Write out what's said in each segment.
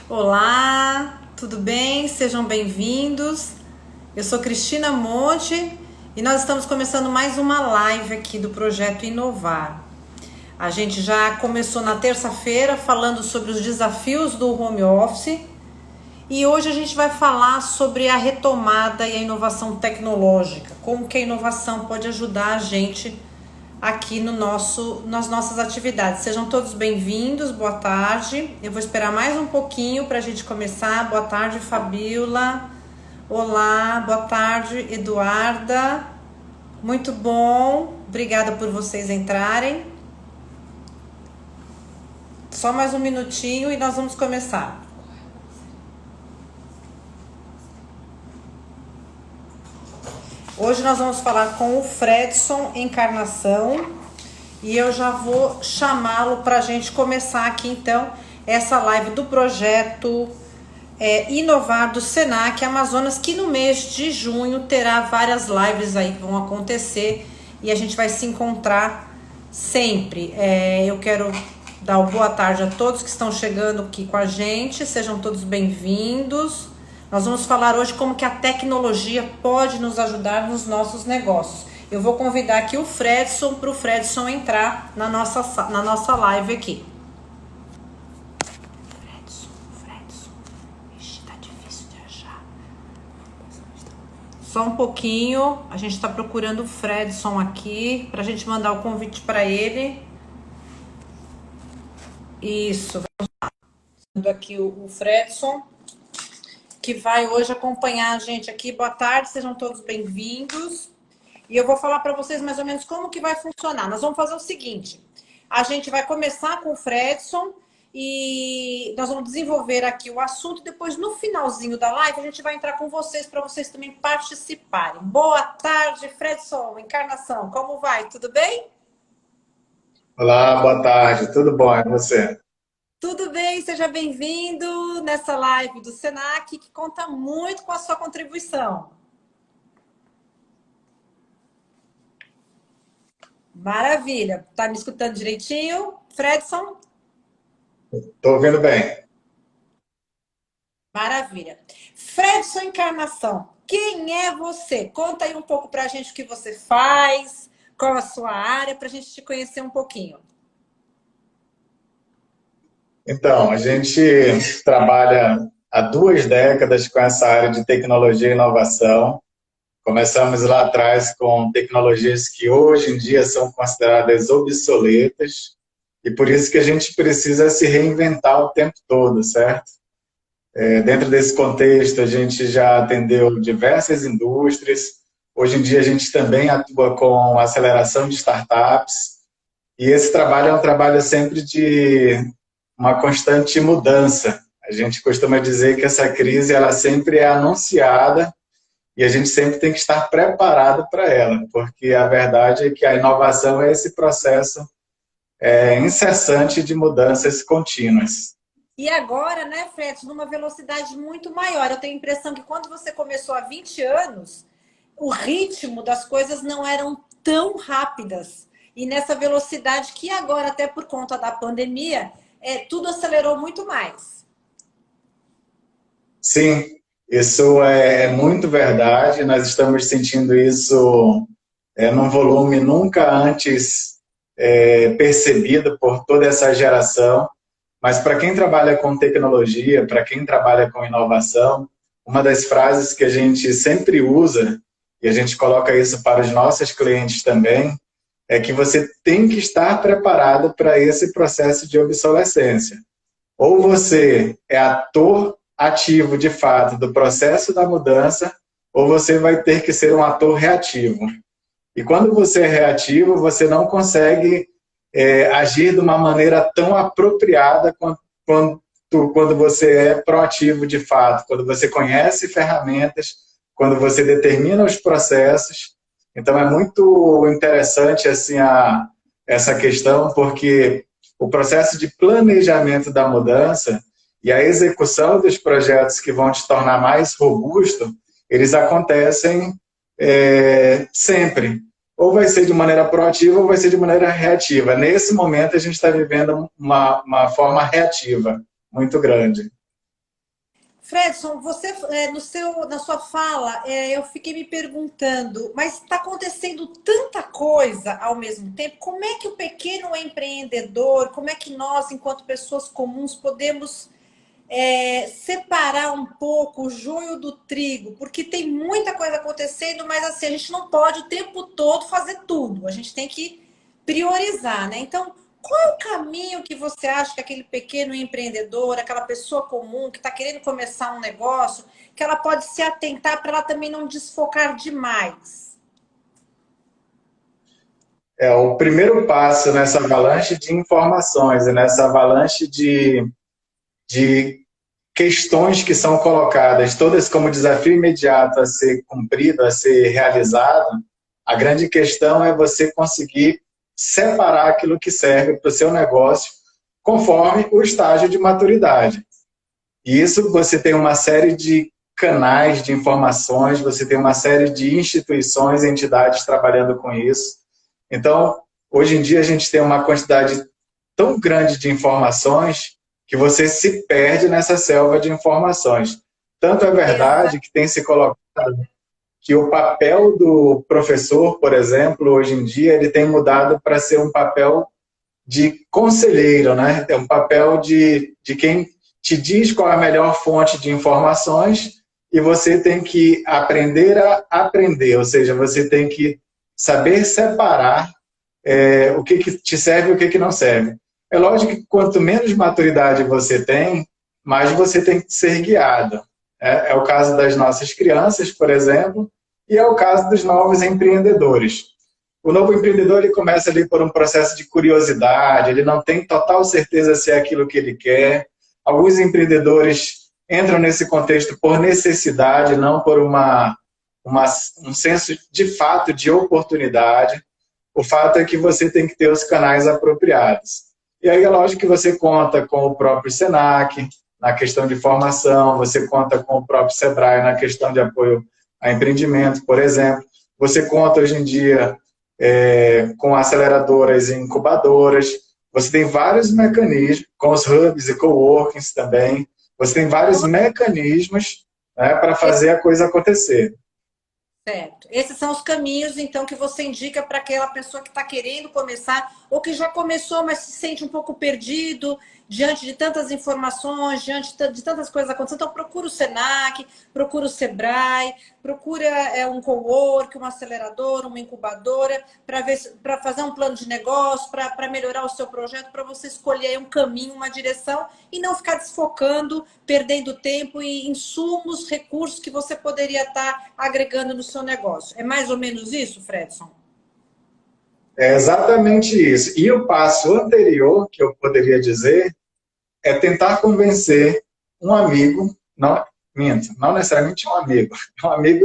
Olá, tudo bem? Sejam bem-vindos. Eu sou Cristina Monte e nós estamos começando mais uma live aqui do Projeto Inovar. A gente já começou na terça-feira falando sobre os desafios do home office e hoje a gente vai falar sobre a retomada e a inovação tecnológica, como que a inovação pode ajudar a gente aqui nas nossas atividades. Sejam todos bem-vindos, boa tarde. Eu vou esperar mais um pouquinho para a gente começar. Boa tarde, Fabiola. Olá, boa tarde, Eduarda. Muito bom, obrigada por vocês entrarem. Só mais um minutinho e nós vamos começar. Hoje nós vamos falar com o Fredson Encarnação e eu já vou chamá-lo para a gente começar aqui então essa live do projeto Inovar do Senac Amazonas, que no mês de junho terá várias lives aí que vão acontecer e a gente vai se encontrar sempre. Eu quero dar uma boa tarde a todos que estão chegando aqui com a gente, sejam todos bem-vindos. Nós vamos falar hoje como que a tecnologia pode nos ajudar nos nossos negócios. Eu vou convidar aqui o Fredson para o Fredson entrar na nossa live aqui. Fredson. Ixi, tá difícil de achar. Só um pouquinho, a gente está procurando o Fredson aqui para a gente mandar o convite para ele. Isso, vamos lá. Mando aqui o Fredson, que vai hoje acompanhar a gente aqui. Boa tarde, sejam todos bem-vindos. E eu vou falar para vocês mais ou menos como que vai funcionar. Nós vamos fazer o seguinte, a gente vai começar com o Fredson e nós vamos desenvolver aqui o assunto. Depois, no finalzinho da live, a gente vai entrar com vocês para vocês também participarem. Boa tarde, Fredson Encarnação, como vai? Tudo bem? Olá, boa tarde, tudo bom? É você? Tudo bem, seja bem-vindo nessa live do Senac, que conta muito com a sua contribuição. Maravilha. Tá me escutando direitinho, Fredson? Estou ouvindo bem. Maravilha. Fredson Encarnação, quem é você? Conta aí um pouco pra gente o que você faz, qual a sua área, pra gente te conhecer um pouquinho. Então, a gente trabalha há 2 décadas com essa área de tecnologia e inovação. Começamos lá atrás com tecnologias que hoje em dia são consideradas obsoletas e por isso que a gente precisa se reinventar o tempo todo, certo? Dentro desse contexto, a gente já atendeu diversas indústrias. Hoje em dia, a gente também atua com aceleração de startups. E esse trabalho é um trabalho sempre de uma constante mudança. A gente costuma dizer que essa crise ela sempre é anunciada e a gente sempre tem que estar preparado para ela, porque a verdade é que a inovação é esse processo incessante de mudanças contínuas. E agora, né, Fredson, numa velocidade muito maior. Eu tenho a impressão que quando você começou há 20 anos, o ritmo das coisas não eram tão rápidas. E nessa velocidade que agora, até por conta da pandemia, tudo acelerou muito mais. Sim, isso é muito verdade. Nós estamos sentindo isso num volume nunca antes percebido por toda essa geração. Mas para quem trabalha com tecnologia, para quem trabalha com inovação, uma das frases que a gente sempre usa, e a gente coloca isso para os nossos clientes também, é que você tem que estar preparado para esse processo de obsolescência. Ou você é ator ativo, de fato, do processo da mudança, ou você vai ter que ser um ator reativo. E quando você é reativo, você não consegue agir de uma maneira tão apropriada quando você é proativo de fato, quando você conhece ferramentas, quando você determina os processos. Então, é muito interessante assim, essa questão, porque o processo de planejamento da mudança e a execução dos projetos que vão te tornar mais robusto, eles acontecem sempre. Ou vai ser de maneira proativa ou vai ser de maneira reativa. Nesse momento, a gente está vivendo uma forma reativa muito grande. Fredson, você na sua fala, eu fiquei me perguntando, mas está acontecendo tanta coisa ao mesmo tempo. Como é que o pequeno empreendedor, como é que nós, enquanto pessoas comuns, podemos separar um pouco o joio do trigo? Porque tem muita coisa acontecendo, mas assim, a gente não pode o tempo todo fazer tudo. A gente tem que priorizar, né? Então, qual é o caminho que você acha que aquele pequeno empreendedor, aquela pessoa comum que está querendo começar um negócio, que ela pode se atentar para ela também não desfocar demais? É o primeiro passo nessa avalanche de informações, e nessa avalanche de questões que são colocadas, todas como desafio imediato a ser cumprido, a ser realizado. A grande questão é você conseguir separar aquilo que serve para o seu negócio conforme o estágio de maturidade. E isso você tem uma série de canais de informações, você tem uma série de instituições, entidades trabalhando com isso. Então, hoje em dia a gente tem uma quantidade tão grande de informações que você se perde nessa selva de informações. Tanto é verdade que tem se colocado que o papel do professor, por exemplo, hoje em dia, ele tem mudado para ser um papel de conselheiro, né? É um papel de quem te diz qual é a melhor fonte de informações e você tem que aprender a aprender, ou seja, você tem que saber separar o que te serve e o que não serve. É lógico que quanto menos maturidade você tem, mais você tem que ser guiado. É o caso das nossas crianças, por exemplo, e é o caso dos novos empreendedores. O novo empreendedor ele começa ali por um processo de curiosidade, ele não tem total certeza se é aquilo que ele quer. Alguns empreendedores entram nesse contexto por necessidade, não por um senso de fato de oportunidade. O fato é que você tem que ter os canais apropriados. E aí é lógico que você conta com o próprio Senac, na questão de formação, você conta com o próprio Sebrae na questão de apoio a empreendimento, por exemplo. Você conta hoje em dia com aceleradoras e incubadoras. Você tem vários mecanismos, com os hubs e coworkings também. Você tem vários mecanismos, né, para fazer a coisa acontecer. Certo. Esses são os caminhos, então, que você indica para aquela pessoa que está querendo começar ou que já começou, mas se sente um pouco perdido diante de tantas informações, diante de tantas coisas acontecendo. Então, procura o Senac, procura o Sebrae, procura um cowork, um acelerador, uma incubadora, para fazer um plano de negócio, para melhorar o seu projeto, para você escolher um caminho, uma direção e não ficar desfocando, perdendo tempo e insumos, recursos que você poderia estar agregando no seu negócio. É mais ou menos isso, Fredson? É exatamente isso. E o passo anterior, que eu poderia dizer, é tentar convencer um amigo, não, minto, não necessariamente um amigo. Um amigo,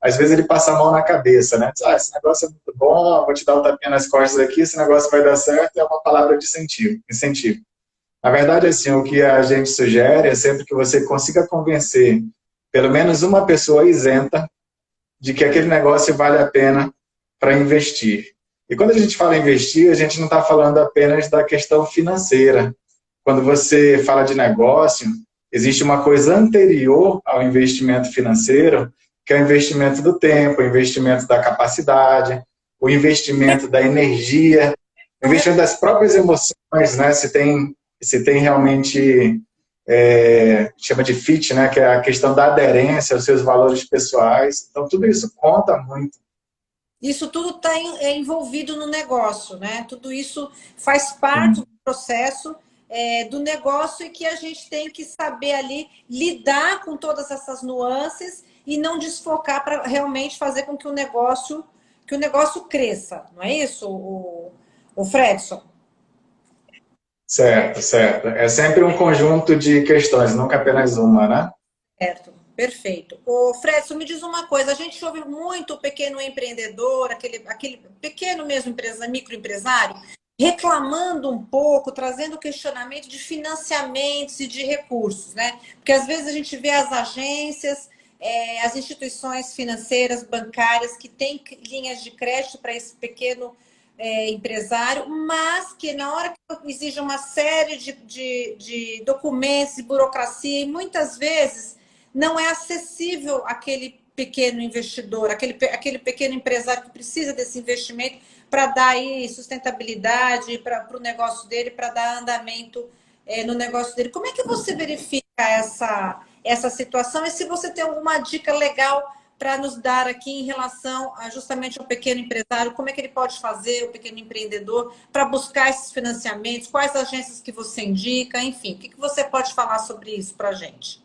às vezes ele passa a mão na cabeça, né? Diz, esse negócio é muito bom, vou te dar um tapinha nas costas aqui, esse negócio vai dar certo, é uma palavra de incentivo. Na verdade, assim, o que a gente sugere é sempre que você consiga convencer pelo menos uma pessoa isenta de que aquele negócio vale a pena para investir. E quando a gente fala investir, a gente não está falando apenas da questão financeira. Quando você fala de negócio, existe uma coisa anterior ao investimento financeiro, que é o investimento do tempo, o investimento da capacidade, o investimento da energia, o investimento das próprias emoções, né? Se tem realmente, chama de fit, né? Que é a questão da aderência aos seus valores pessoais. Então, tudo isso conta muito. Isso tudo está envolvido no negócio, né? Tudo isso faz parte do processo do negócio e que a gente tem que saber ali lidar com todas essas nuances e não desfocar para realmente fazer com que o negócio cresça, não é isso, o Fredson? Certo, certo. É sempre um conjunto de questões, nunca apenas uma, né? Certo, perfeito. O Fredson, me diz uma coisa, a gente ouve muito o pequeno empreendedor, aquele pequeno mesmo microempresário, reclamando um pouco, trazendo questionamento de financiamentos e de recursos, né? Porque às vezes a gente vê as agências, as instituições financeiras, bancárias, que têm linhas de crédito para esse pequeno empresário, mas que na hora que exige uma série de documentos e burocracia, e muitas vezes não é acessível aquele pequeno investidor, aquele pequeno empresário que precisa desse investimento para dar aí sustentabilidade para o negócio dele, para dar andamento no negócio dele. Como é que você verifica essa situação? E se você tem alguma dica legal para nos dar aqui em relação justamente ao pequeno empresário, como é que ele pode fazer, o pequeno empreendedor, para buscar esses financiamentos, quais agências que você indica, enfim, o que você pode falar sobre isso para a gente?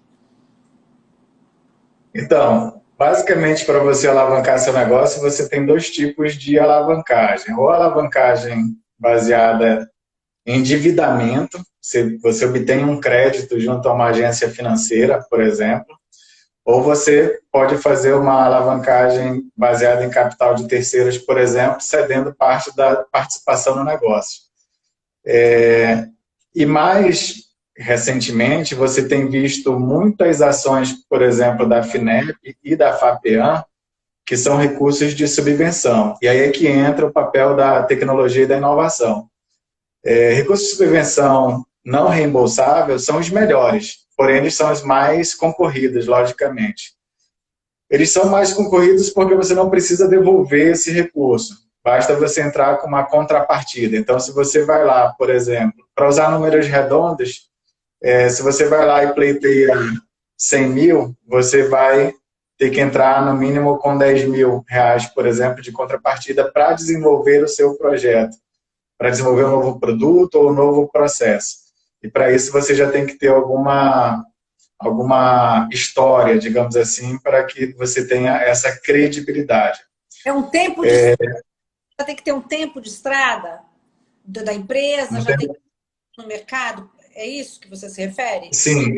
Então, basicamente, para você alavancar seu negócio, você tem dois tipos de alavancagem. Ou alavancagem baseada em endividamento, você obtém um crédito junto a uma agência financeira, por exemplo, ou você pode fazer uma alavancagem baseada em capital de terceiros, por exemplo, cedendo parte da participação no negócio. E mais recentemente, você tem visto muitas ações, por exemplo, da FINEP e da FAPEAM, que são recursos de subvenção. E aí é que entra o papel da tecnologia e da inovação. Recursos de subvenção não reembolsáveis são os melhores, porém eles são os mais concorridos, logicamente. Eles são mais concorridos porque você não precisa devolver esse recurso. Basta você entrar com uma contrapartida. Então, se você vai lá, por exemplo, para usar números redondos, se você vai lá e pleiteia 100 mil, você vai ter que entrar no mínimo com 10 mil reais, por exemplo, de contrapartida para desenvolver o seu projeto, para desenvolver um novo produto ou um novo processo. E para isso você já tem que ter alguma história, digamos assim, para que você tenha essa credibilidade. É um tempo de já tem que ter um tempo de estrada da empresa, já tem que ter no mercado. É isso que você se refere? Sim,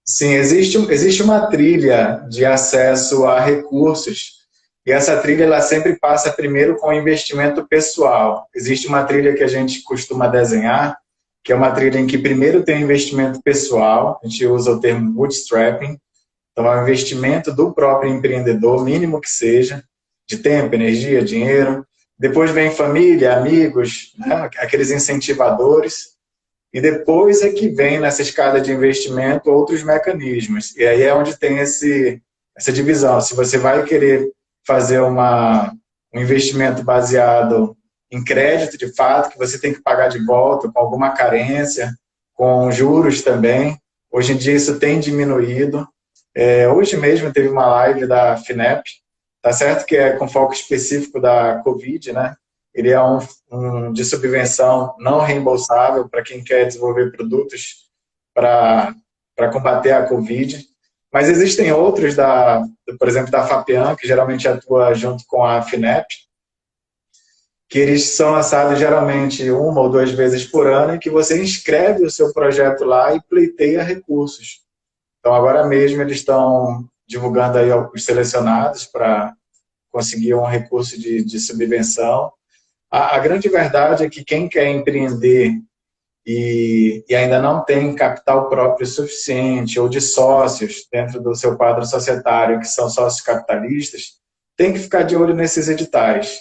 sim, existe uma trilha de acesso a recursos. E essa trilha ela sempre passa primeiro com investimento pessoal. Existe uma trilha que a gente costuma desenhar, que é uma trilha em que primeiro tem o investimento pessoal, a gente usa o termo bootstrapping, então é um investimento do próprio empreendedor, mínimo que seja, de tempo, energia, dinheiro. Depois vem família, amigos, né, aqueles incentivadores. E depois é que vem nessa escada de investimento outros mecanismos. E aí é onde tem essa divisão. Se você vai querer fazer um investimento baseado em crédito, de fato, que você tem que pagar de volta com alguma carência, com juros também. Hoje em dia isso tem diminuído. Hoje mesmo teve uma live da FINEP, tá certo que é com foco específico da Covid, né? Ele é um de subvenção não reembolsável para quem quer desenvolver produtos para combater a Covid. Mas existem outros, por exemplo, da FAPEAM, que geralmente atua junto com a FINEP, que eles são lançados geralmente uma ou duas vezes por ano, e que você inscreve o seu projeto lá e pleiteia recursos. Então, agora mesmo eles estão divulgando aí os selecionados para conseguir um recurso de subvenção. A grande verdade é que quem quer empreender e ainda não tem capital próprio suficiente ou de sócios dentro do seu quadro societário, que são sócios capitalistas, tem que ficar de olho nesses editais.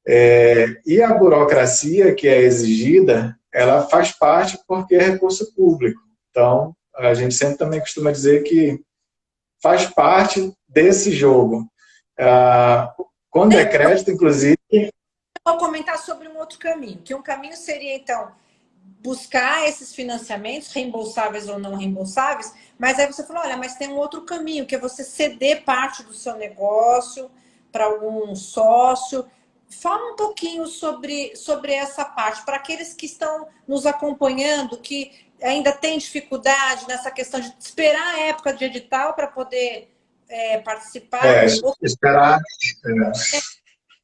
E a burocracia que é exigida, ela faz parte porque é recurso público. Então, a gente sempre também costuma dizer que faz parte desse jogo. Quando é crédito, inclusive... Vou comentar sobre um outro caminho, que um caminho seria, então, buscar esses financiamentos, reembolsáveis ou não reembolsáveis, mas aí você falou, olha, mas tem um outro caminho, que é você ceder parte do seu negócio para algum sócio. Fala um pouquinho sobre essa parte, para aqueles que estão nos acompanhando, que ainda tem dificuldade nessa questão de esperar a época de edital para poder participar. Esperar...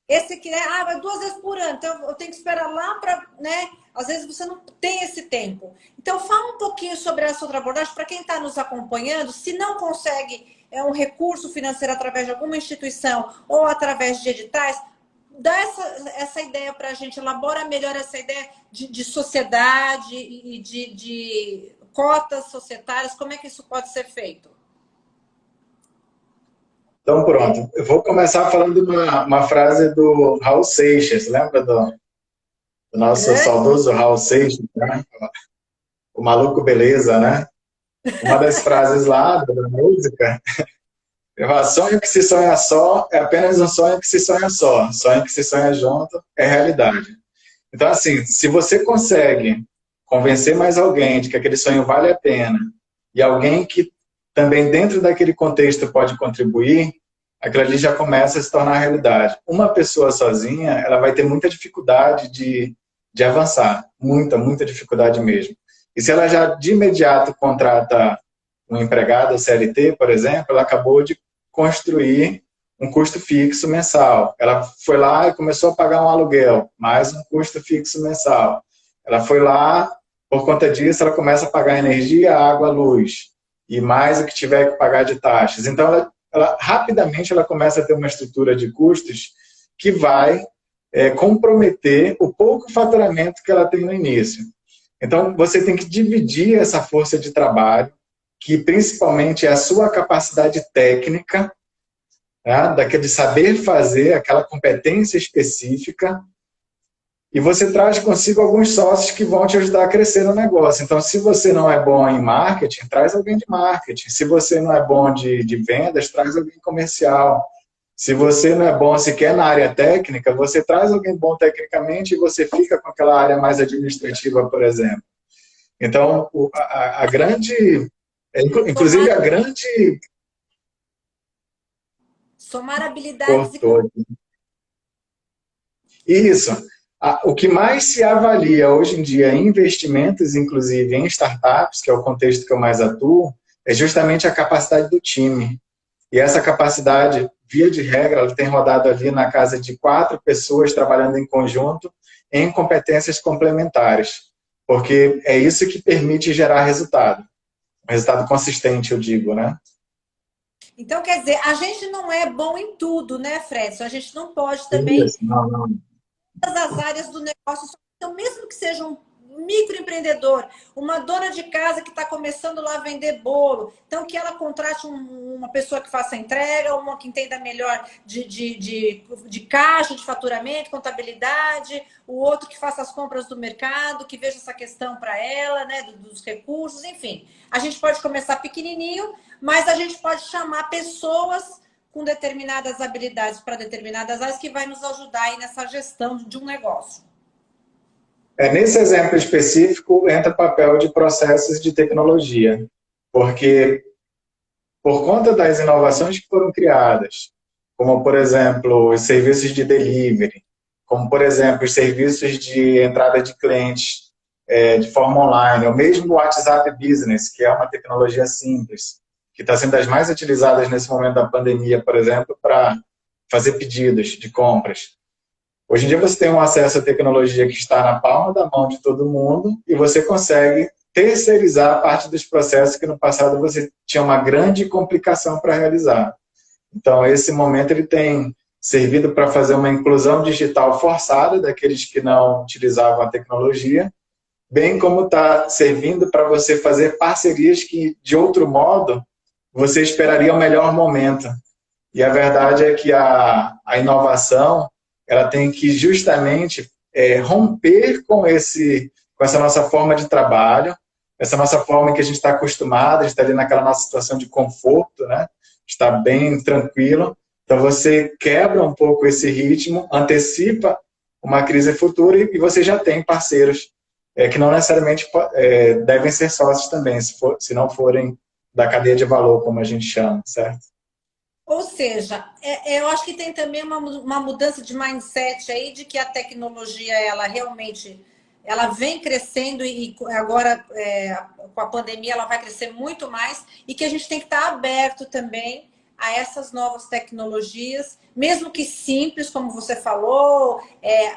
Esse que vai 2 vezes por ano, então eu tenho que esperar lá para, né? Às vezes você não tem esse tempo. Então fala um pouquinho sobre essa outra abordagem para quem está nos acompanhando, se não consegue um recurso financeiro através de alguma instituição ou através de editais, dá essa ideia para a gente, elabora melhor essa ideia de sociedade e de cotas societárias, como é que isso pode ser feito? Então, pronto. Eu vou começar falando uma frase do Raul Seixas, lembra O nosso Grande. saudoso Raul Seixas, né? O maluco beleza, né? Uma das frases lá da música, eu falo, sonho que se sonha só é apenas um sonho que se sonha só. Sonho que se sonha junto é realidade. Então, assim, se você consegue convencer mais alguém de que aquele sonho vale a pena e alguém que também dentro daquele contexto pode contribuir, aquilo ali já começa a se tornar realidade. Uma pessoa sozinha, ela vai ter muita dificuldade de avançar, muita dificuldade mesmo. E se ela já de imediato contrata um empregado CLT, por exemplo, ela acabou de construir um custo fixo mensal. Ela foi lá e começou a pagar um aluguel, mais um custo fixo mensal. Ela foi lá, por conta disso, ela começa a pagar energia, água, luz, e mais o que tiver que pagar de taxas. Então, rapidamente ela começa a ter uma estrutura de custos que vai comprometer o pouco faturamento que ela tem no início. Então, você tem que dividir essa força de trabalho, que principalmente é a sua capacidade técnica, né, daquele saber fazer, aquela competência específica, e você traz consigo alguns sócios que vão te ajudar a crescer no negócio. Então, se você não é bom em marketing, traz alguém de marketing. Se você não é bom de vendas, traz alguém comercial. Se você não é bom sequer na área técnica, você traz alguém bom tecnicamente e você fica com aquela área mais administrativa, por exemplo. Então, a grande... Inclusive, a grande... Somar habilidades e Cortou. Isso. O que mais se avalia hoje em dia em investimentos, inclusive em startups, que é o contexto que eu mais atuo, é justamente a capacidade do time. E essa capacidade, via de regra, ela tem rodado ali na casa de 4 pessoas trabalhando em conjunto em competências complementares. Porque é isso que permite gerar resultado. Um resultado consistente, eu digo, né? Então, quer dizer, a gente não é bom em tudo, né, Fredson? A gente não pode também Isso, não, não. todas as áreas do negócio. Então, mesmo que seja um microempreendedor, uma dona de casa que está começando lá a vender bolo, então que ela contrate uma pessoa que faça a entrega, uma que entenda melhor de caixa, de faturamento, contabilidade, o outro que faça as compras do mercado, que veja essa questão para ela, né, dos recursos, enfim. A gente pode começar pequenininho, mas a gente pode chamar pessoas com determinadas habilidades para determinadas áreas que vai nos ajudar aí nessa gestão de um negócio. Nesse exemplo específico, entra o papel de processos de tecnologia, porque por conta das inovações que foram criadas, como, por exemplo, os serviços de delivery, como, por exemplo, os serviços de entrada de clientes de forma online, ou mesmo o WhatsApp Business, que é uma tecnologia simples, que está sendo das mais utilizadas nesse momento da pandemia, por exemplo, para fazer pedidos de compras. Hoje em dia você tem um acesso à tecnologia que está na palma da mão de todo mundo e você consegue terceirizar parte dos processos que no passado você tinha uma grande complicação para realizar. Então, esse momento ele tem servido para fazer uma inclusão digital forçada daqueles que não utilizavam a tecnologia, bem como está servindo para você fazer parcerias que, de outro modo, você esperaria o melhor momento. E a verdade é que a inovação ela tem que justamente romper com essa nossa forma de trabalho, essa nossa forma que a gente está acostumado, a gente está ali naquela nossa situação de conforto, né? Está bem tranquilo. Então, você quebra um pouco esse ritmo, antecipa uma crise futura e você já tem parceiros que não necessariamente devem ser sócios também, se não forem da cadeia de valor, como a gente chama, certo? Ou seja, eu acho que tem também uma mudança de mindset aí de que a tecnologia ela realmente ela vem crescendo e agora com a pandemia ela vai crescer muito mais e que a gente tem que estar aberto também a essas novas tecnologias, mesmo que simples, como você falou,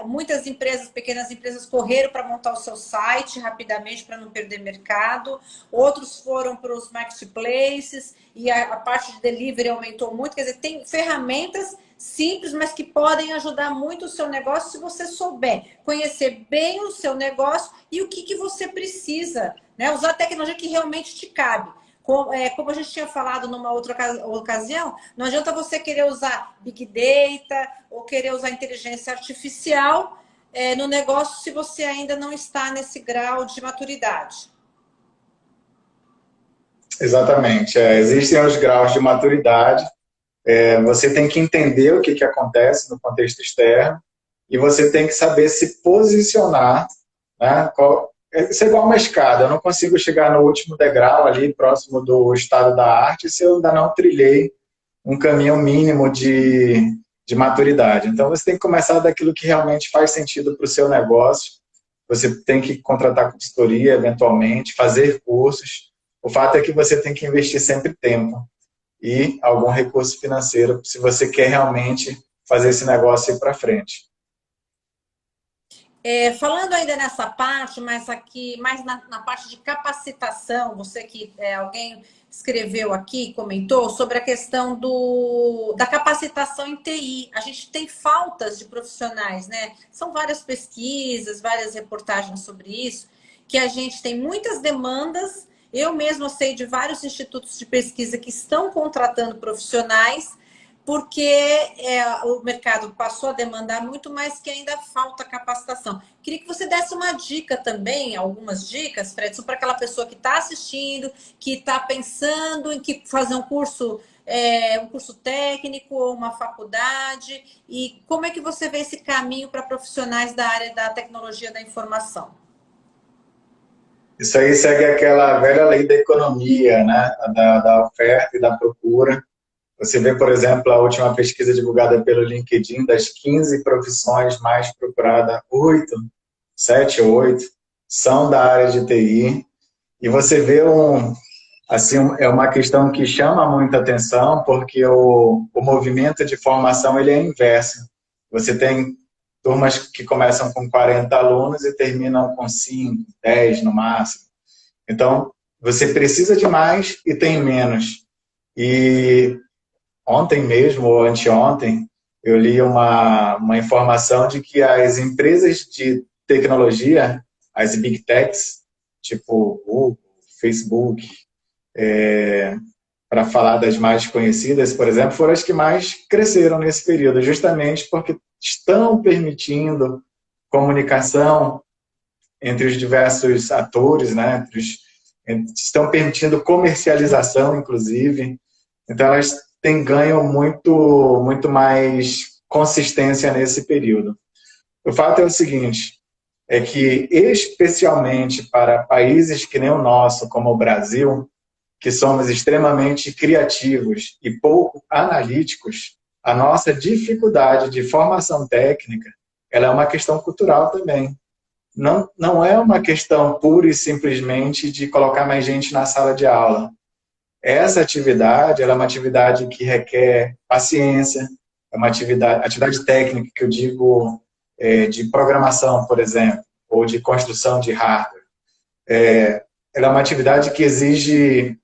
muitas empresas, pequenas empresas correram para montar o seu site rapidamente para não perder mercado, outros foram para os marketplaces e a parte de delivery aumentou muito, quer dizer, tem ferramentas simples, mas que podem ajudar muito o seu negócio se você souber conhecer bem o seu negócio e o que você precisa, né? Usar a tecnologia que realmente te cabe. Como a gente tinha falado numa outra ocasião, não adianta você querer usar Big Data ou querer usar inteligência artificial no negócio se você ainda não está nesse grau de maturidade. Exatamente. Existem os graus de maturidade. Você tem que entender o que acontece no contexto externo e você tem que saber se posicionar, né? Isso é igual uma escada. Eu não consigo chegar no último degrau ali, próximo do estado da arte, se eu ainda não trilhei um caminho mínimo de maturidade. Então, você tem que começar daquilo que realmente faz sentido para o seu negócio. Você tem que contratar consultoria, eventualmente, fazer cursos. O fato é que você tem que investir sempre tempo e algum recurso financeiro, se você quer realmente fazer esse negócio ir para frente. Falando ainda nessa parte, mas aqui, mais na parte de capacitação, você que alguém escreveu aqui, comentou sobre a questão da capacitação em TI. A gente tem faltas de profissionais, né? São várias pesquisas, várias reportagens sobre isso, que a gente tem muitas demandas. Eu mesmo sei de vários institutos de pesquisa que estão contratando profissionais, porque o mercado passou a demandar muito, mas que ainda falta capacitação. Queria que você desse uma dica também, algumas dicas, Fredson, para aquela pessoa que está assistindo, que está pensando em que fazer um curso técnico ou uma faculdade, e como é que você vê esse caminho para profissionais da área da tecnologia da informação? Isso aí segue aquela velha lei da economia, né? Da oferta e da procura. Você vê, por exemplo, a última pesquisa divulgada pelo LinkedIn, das 15 profissões mais procuradas, 8, 7 ou 8, são da área de TI. E você vê assim, é uma questão que chama muita atenção, porque o movimento de formação ele é inverso. Você tem turmas que começam com 40 alunos e terminam com 5, 10 no máximo. Então, você precisa de mais e tem menos. E ontem mesmo, ou anteontem, eu li uma informação de que as empresas de tecnologia, as big techs, tipo Google, Facebook, para falar das mais conhecidas, por exemplo, foram as que mais cresceram nesse período, justamente porque estão permitindo comunicação entre os diversos atores, né? Estão permitindo comercialização, inclusive. Então, elas têm ganho muito mais consistência nesse período. O fato é o seguinte, é que, especialmente para países que nem o nosso, como o Brasil, que somos extremamente criativos e pouco analíticos, a nossa dificuldade de formação técnica, ela é uma questão cultural também. Não é uma questão pura e simplesmente de colocar mais gente na sala de aula. Essa atividade, ela é uma atividade que requer paciência, é uma atividade técnica que eu digo de programação, por exemplo, ou de construção de hardware. Ela é uma atividade que exige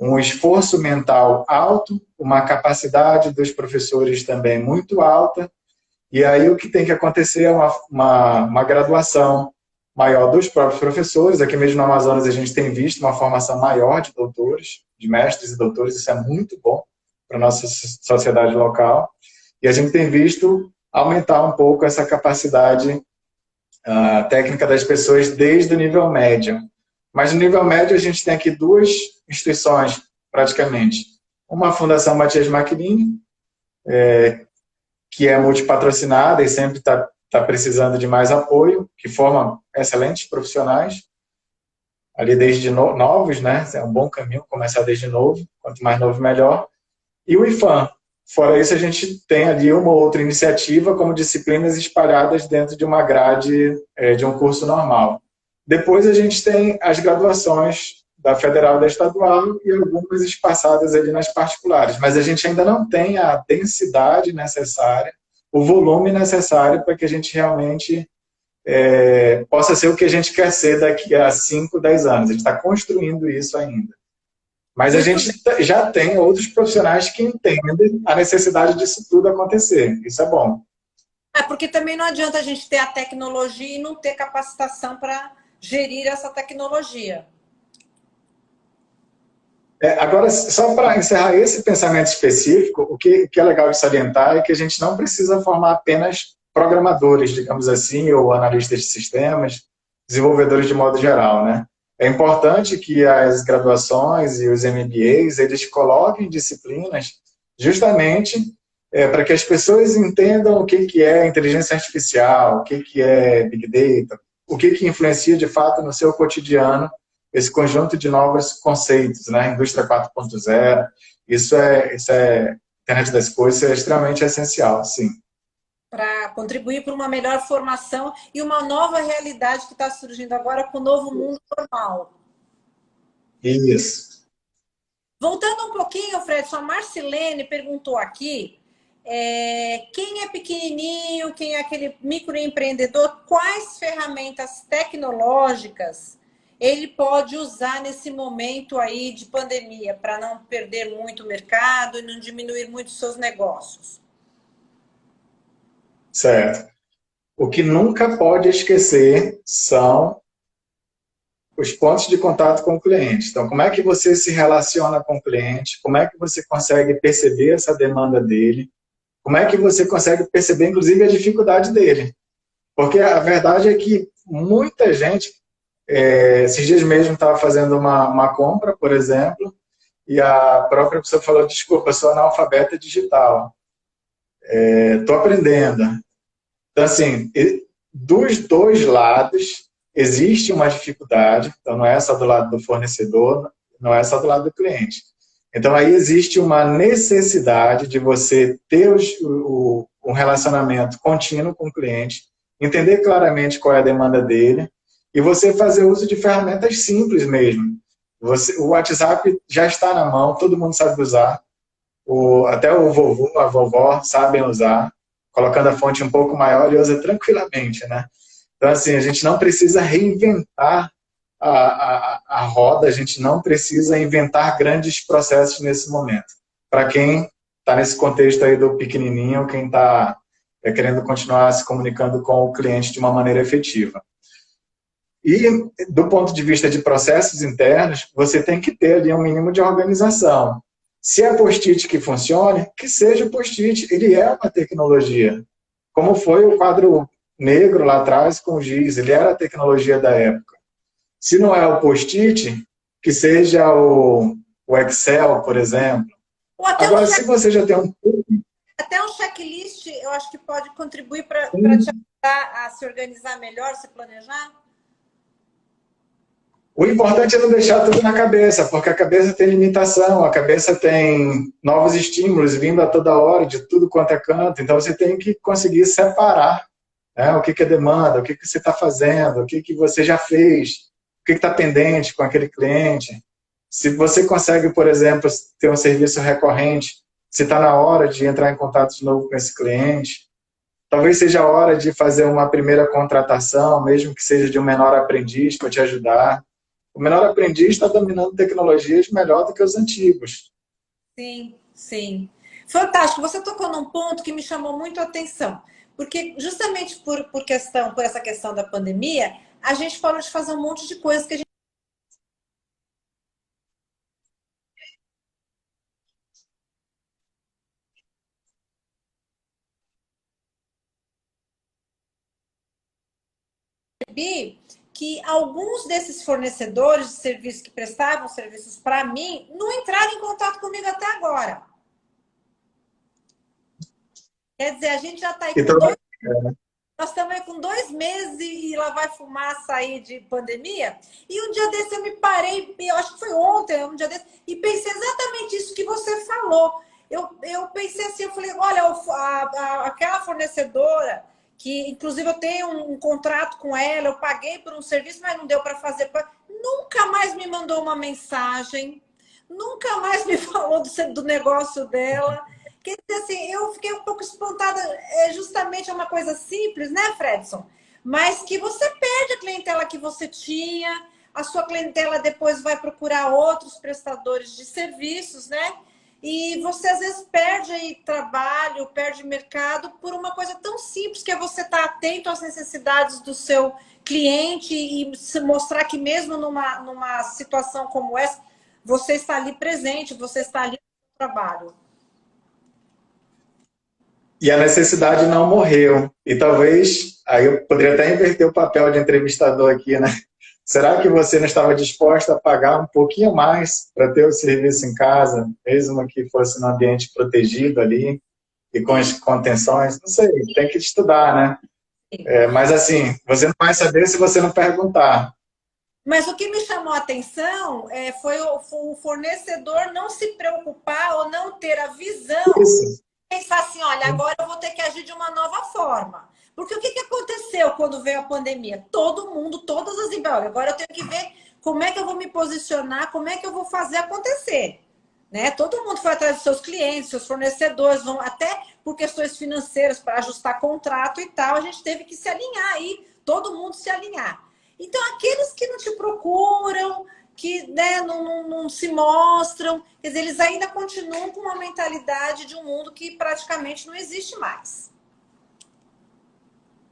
um esforço mental alto, uma capacidade dos professores também muito alta, e aí o que tem que acontecer é uma graduação maior dos próprios professores. Aqui mesmo no Amazonas a gente tem visto uma formação maior de doutores, de mestres e doutores, isso é muito bom para a nossa sociedade local. E a gente tem visto aumentar um pouco essa capacidade técnica das pessoas desde o nível médio. Mas no nível médio a gente tem aqui duas instituições, praticamente. Uma a Fundação Matias Maquirini, que é multipatrocinada e sempre está precisando de mais apoio, que forma excelentes profissionais, ali desde novos, né? É um bom caminho começar desde novo, quanto mais novo, melhor. E o IFAM. Fora isso, a gente tem ali uma outra iniciativa como disciplinas espalhadas dentro de uma grade de um curso normal. Depois a gente tem as graduações da federal e da estadual e algumas espaçadas ali nas particulares, mas a gente ainda não tem a densidade necessária, o volume necessário para que a gente realmente possa ser o que a gente quer ser daqui a 5, 10 anos. A gente está construindo isso ainda. Mas a gente já tem outros profissionais que entendem a necessidade disso tudo acontecer. Isso é bom. Porque também não adianta a gente ter a tecnologia e não ter capacitação para gerir essa tecnologia. Agora, só para encerrar esse pensamento específico, o que é legal de salientar é que a gente não precisa formar apenas programadores, digamos assim, ou analistas de sistemas, desenvolvedores de modo geral, né? É importante que as graduações e os MBAs, eles coloquem disciplinas justamente para que as pessoas entendam o que é inteligência artificial, o que é Big Data, o que influencia de fato no seu cotidiano esse conjunto de novos conceitos, né? Indústria 4.0, isso é internet das coisas, é extremamente essencial, sim. Para contribuir para uma melhor formação e uma nova realidade que está surgindo agora com o novo mundo normal. Isso. Voltando um pouquinho, Fredson, a Marcilene perguntou aqui, quem é pequenininho, quem é aquele microempreendedor, quais ferramentas tecnológicas ele pode usar nesse momento aí de pandemia para não perder muito o mercado e não diminuir muito os seus negócios? Certo. O que nunca pode esquecer são os pontos de contato com o cliente. Então, como é que você se relaciona com o cliente? Como é que você consegue perceber essa demanda dele? Como é que você consegue perceber, inclusive, a dificuldade dele? Porque a verdade é que muita gente, esses dias mesmo estava fazendo uma compra, por exemplo, e a própria pessoa falou, desculpa, eu sou analfabeta digital, estou aprendendo. Então, assim, dos dois lados, existe uma dificuldade, então não é só do lado do fornecedor, não é só do lado do cliente. Então, aí existe uma necessidade de você ter um relacionamento contínuo com o cliente, entender claramente qual é a demanda dele, e você fazer uso de ferramentas simples mesmo. O WhatsApp já está na mão, todo mundo sabe usar, até o vovô, a vovó sabem usar, colocando a fonte um pouco maior e usa tranquilamente, né? Então, assim, a gente não precisa reinventar a roda, a gente não precisa inventar grandes processos nesse momento. Para quem está nesse contexto aí do pequenininho, quem está querendo continuar se comunicando com o cliente de uma maneira efetiva. E, do ponto de vista de processos internos, você tem que ter ali um mínimo de organização. Se é post-it que funcione, que seja post-it, ele é uma tecnologia. Como foi o quadro negro lá atrás com o giz, ele era a tecnologia da época. Se não é o post-it, que seja o Excel, por exemplo. Agora, se você já tem um... Até um checklist, eu acho que pode contribuir para te ajudar a se organizar melhor, se planejar. O importante é não deixar tudo na cabeça, porque a cabeça tem limitação, a cabeça tem novos estímulos vindo a toda hora, de tudo quanto é canto, então você tem que conseguir separar, né, o que é demanda, o que você está fazendo, o que você já fez, o que está pendente com aquele cliente. Se você consegue, por exemplo, ter um serviço recorrente, se está na hora de entrar em contato de novo com esse cliente, talvez seja a hora de fazer uma primeira contratação, mesmo que seja de um menor aprendiz para te ajudar. O menor aprendiz está dominando tecnologias melhor do que os antigos. Sim, sim. Fantástico. Você tocou num ponto que me chamou muito a atenção. Porque justamente por essa questão da pandemia, a gente parou de fazer um monte de coisas que a gente percebi que alguns desses fornecedores de serviços que prestavam serviços para mim não entraram em contato comigo até agora. Quer dizer, a gente já está aí com nós estamos aí com 2 meses e lá vai fumaça aí de pandemia. E um dia desse eu me parei, eu acho que foi ontem, um dia desse, e pensei exatamente isso que você falou. Eu pensei assim, eu falei, olha, aquela fornecedora, que inclusive eu tenho um contrato com ela, eu paguei por um serviço, mas não deu para fazer. Nunca mais me mandou uma mensagem, nunca mais me falou do negócio dela. Quer dizer, assim, eu fiquei um pouco espantada, justamente é uma coisa simples, né, Fredson? Mas que você perde a clientela que você tinha, a sua clientela depois vai procurar outros prestadores de serviços, né? E você às vezes perde aí trabalho, perde mercado por uma coisa tão simples que é você estar atento às necessidades do seu cliente e se mostrar que mesmo numa situação como essa, você está ali presente, você está ali no trabalho. E a necessidade não morreu. E talvez, aí eu poderia até inverter o papel de entrevistador aqui, né? Será que você não estava disposta a pagar um pouquinho mais para ter o serviço em casa, mesmo que fosse num ambiente protegido ali e com as contenções? Não sei, tem que estudar, né? Mas assim, você não vai saber se você não perguntar. Mas o que me chamou a atenção foi o fornecedor não se preocupar ou não ter a visão, Isso. pensar assim, olha, agora eu vou ter que agir de uma nova forma. Porque o que aconteceu quando veio a pandemia? Todo mundo, todas as empresas, agora eu tenho que ver como é que eu vou me posicionar, como é que eu vou fazer acontecer. Né? Todo mundo foi atrás dos seus clientes, seus fornecedores, vão até por questões financeiras para ajustar contrato e tal, a gente teve que se alinhar aí, todo mundo se alinhar. Então, aqueles que não te procuram, que né, não se mostram, quer dizer, eles ainda continuam com uma mentalidade de um mundo que praticamente não existe mais.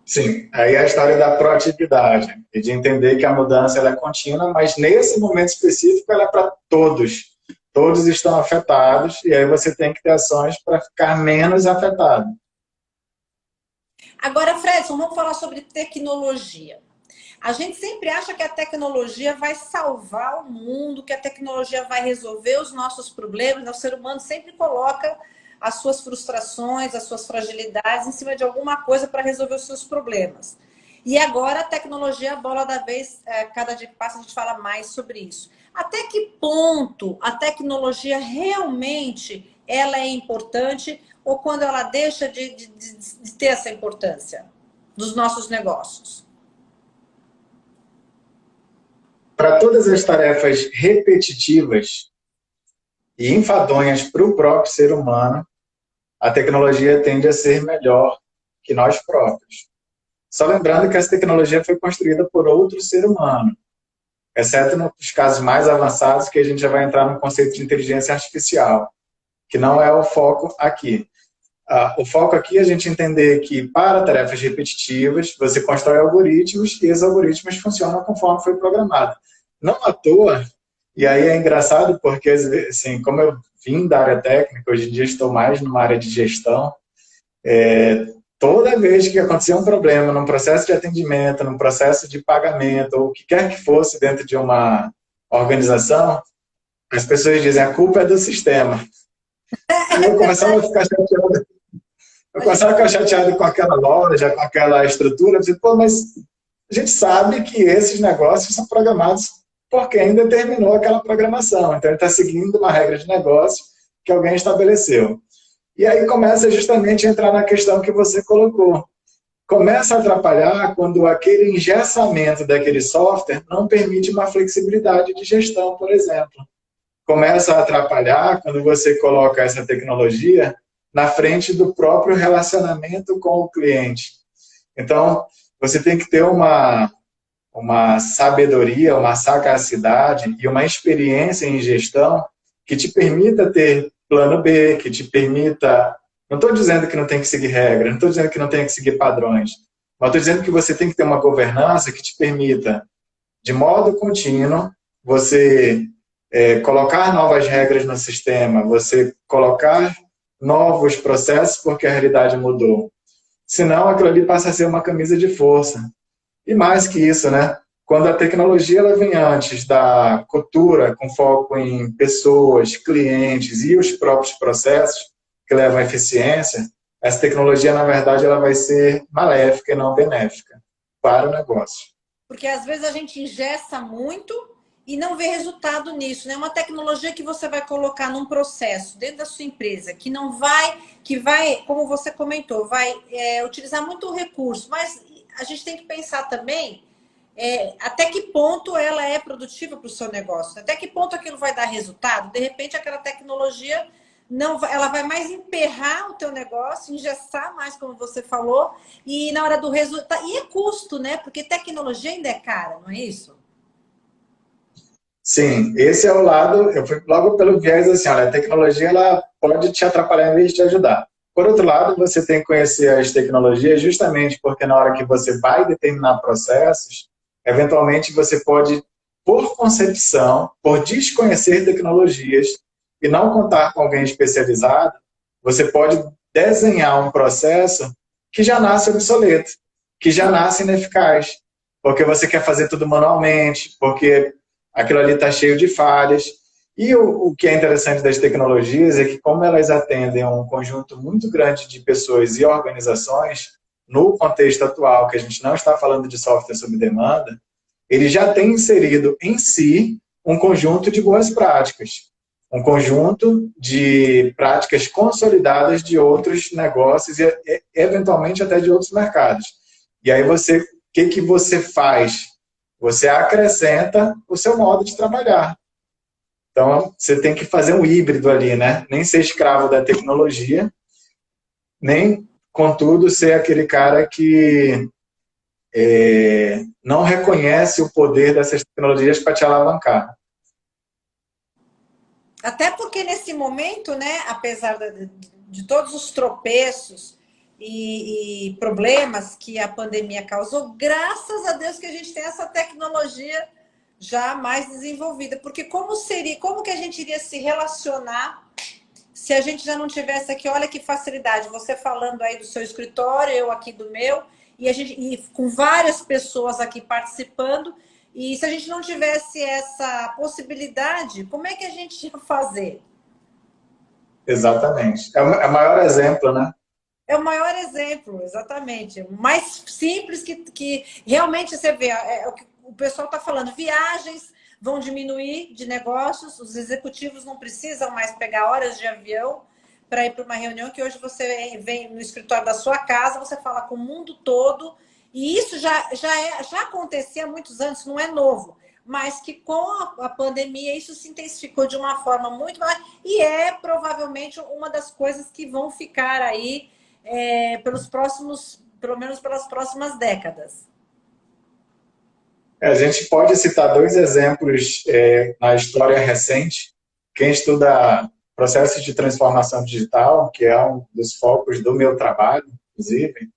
Sim, aí é a história da proatividade e de entender que a mudança ela é contínua, mas nesse momento específico ela é para todos. Todos estão afetados e aí você tem que ter ações para ficar menos afetado. Agora, Fredson, vamos falar sobre tecnologia. A gente sempre acha que a tecnologia vai salvar o mundo, que a tecnologia vai resolver os nossos problemas. O ser humano sempre coloca as suas frustrações, as suas fragilidades em cima de alguma coisa para resolver os seus problemas. E agora a tecnologia, a bola da vez, cada dia que passa a gente fala mais sobre isso. Até que ponto a tecnologia realmente ela é importante ou quando ela deixa de ter essa importância dos nossos negócios? Para todas as tarefas repetitivas e enfadonhas para o próprio ser humano, a tecnologia tende a ser melhor que nós próprios. Só lembrando que essa tecnologia foi construída por outro ser humano, exceto nos casos mais avançados, que a gente já vai entrar no conceito de inteligência artificial, que não é o foco aqui. O foco aqui é a gente entender que para tarefas repetitivas, você constrói algoritmos e esses algoritmos funcionam conforme foi programado. Não à toa, e aí é engraçado porque, assim, como eu vim da área técnica, hoje em dia estou mais numa área de gestão, toda vez que acontecia um problema num processo de atendimento, num processo de pagamento, ou o que quer que fosse dentro de uma organização, as pessoas dizem, a culpa é do sistema. E eu começava a ficar chateado. Eu começava a ficar chateado com aquela loja, com aquela estrutura. Eu disse, pô, mas a gente sabe que esses negócios são programados por quem determinou aquela programação. Então, ele está seguindo uma regra de negócio que alguém estabeleceu. E aí começa justamente a entrar na questão que você colocou. Começa a atrapalhar quando aquele engessamento daquele software não permite uma flexibilidade de gestão, por exemplo. Começa a atrapalhar quando você coloca essa tecnologia na frente do próprio relacionamento com o cliente. Então, você tem que ter uma sabedoria, uma sagacidade e uma experiência em gestão que te permita ter plano B, que te permita... Não estou dizendo que não tem que seguir regras, não estou dizendo que não tem que seguir padrões, mas estou dizendo que você tem que ter uma governança que te permita, de modo contínuo, você colocar novas regras no sistema, você colocar novos processos porque a realidade mudou. Senão, aquilo ali passa a ser uma camisa de força. E mais que isso, né? Quando a tecnologia ela vem antes da cultura, com foco em pessoas, clientes e os próprios processos que levam à eficiência, essa tecnologia, na verdade, ela vai ser maléfica e não benéfica para o negócio. Porque às vezes a gente engessa muito e não vê resultado nisso, né? Uma tecnologia que você vai colocar num processo dentro da sua empresa, que não vai, como você comentou, vai utilizar muito recurso, mas a gente tem que pensar também até que ponto ela é produtiva para o seu negócio, até que ponto aquilo vai dar resultado. De repente, aquela tecnologia ela vai mais emperrar o teu negócio, engessar mais, como você falou, e na hora do resultado... E é custo, né? Porque tecnologia ainda é cara, não é isso? Sim, esse é o lado, eu fui logo pelo viés assim, olha, a tecnologia ela pode te atrapalhar em vez de te ajudar. Por outro lado, você tem que conhecer as tecnologias justamente porque na hora que você vai determinar processos, eventualmente você pode, por concepção, por desconhecer tecnologias e não contar com alguém especializado, você pode desenhar um processo que já nasce obsoleto, que já nasce ineficaz, porque você quer fazer tudo manualmente, porque aquilo ali está cheio de falhas. E o que é interessante das tecnologias é que, como elas atendem a um conjunto muito grande de pessoas e organizações, no contexto atual, que a gente não está falando de software sob demanda, ele já tem inserido em si um conjunto de boas práticas, um conjunto de práticas consolidadas de outros negócios e, eventualmente, até de outros mercados. E aí, o que você faz? Você acrescenta o seu modo de trabalhar. Então, você tem que fazer um híbrido ali, né? Nem ser escravo da tecnologia, nem, contudo, ser aquele cara que não reconhece o poder dessas tecnologias para te alavancar. Até porque nesse momento, né, apesar de todos os tropeços e problemas que a pandemia causou, graças a Deus que a gente tem essa tecnologia já mais desenvolvida. Porque como que a gente iria se relacionar se a gente já não tivesse aqui? Olha que facilidade, você falando aí do seu escritório, eu aqui do meu, e com várias pessoas aqui participando. E se a gente não tivesse essa possibilidade, como é que a gente ia fazer? Exatamente. É o maior exemplo, né? É o maior exemplo, exatamente. O mais simples que realmente você vê, é o que o pessoal está falando. Viagens vão diminuir de negócios, os executivos não precisam mais pegar horas de avião para ir para uma reunião, que hoje você vem no escritório da sua casa, você fala com o mundo todo, e isso já acontecia há muitos anos, não é novo, mas que com a pandemia isso se intensificou de uma forma muito maior, e é provavelmente uma das coisas que vão ficar aí pelo menos pelas próximas décadas. A gente pode citar dois exemplos na história recente. Quem estuda processos de transformação digital, que é um dos focos do meu trabalho, inclusive,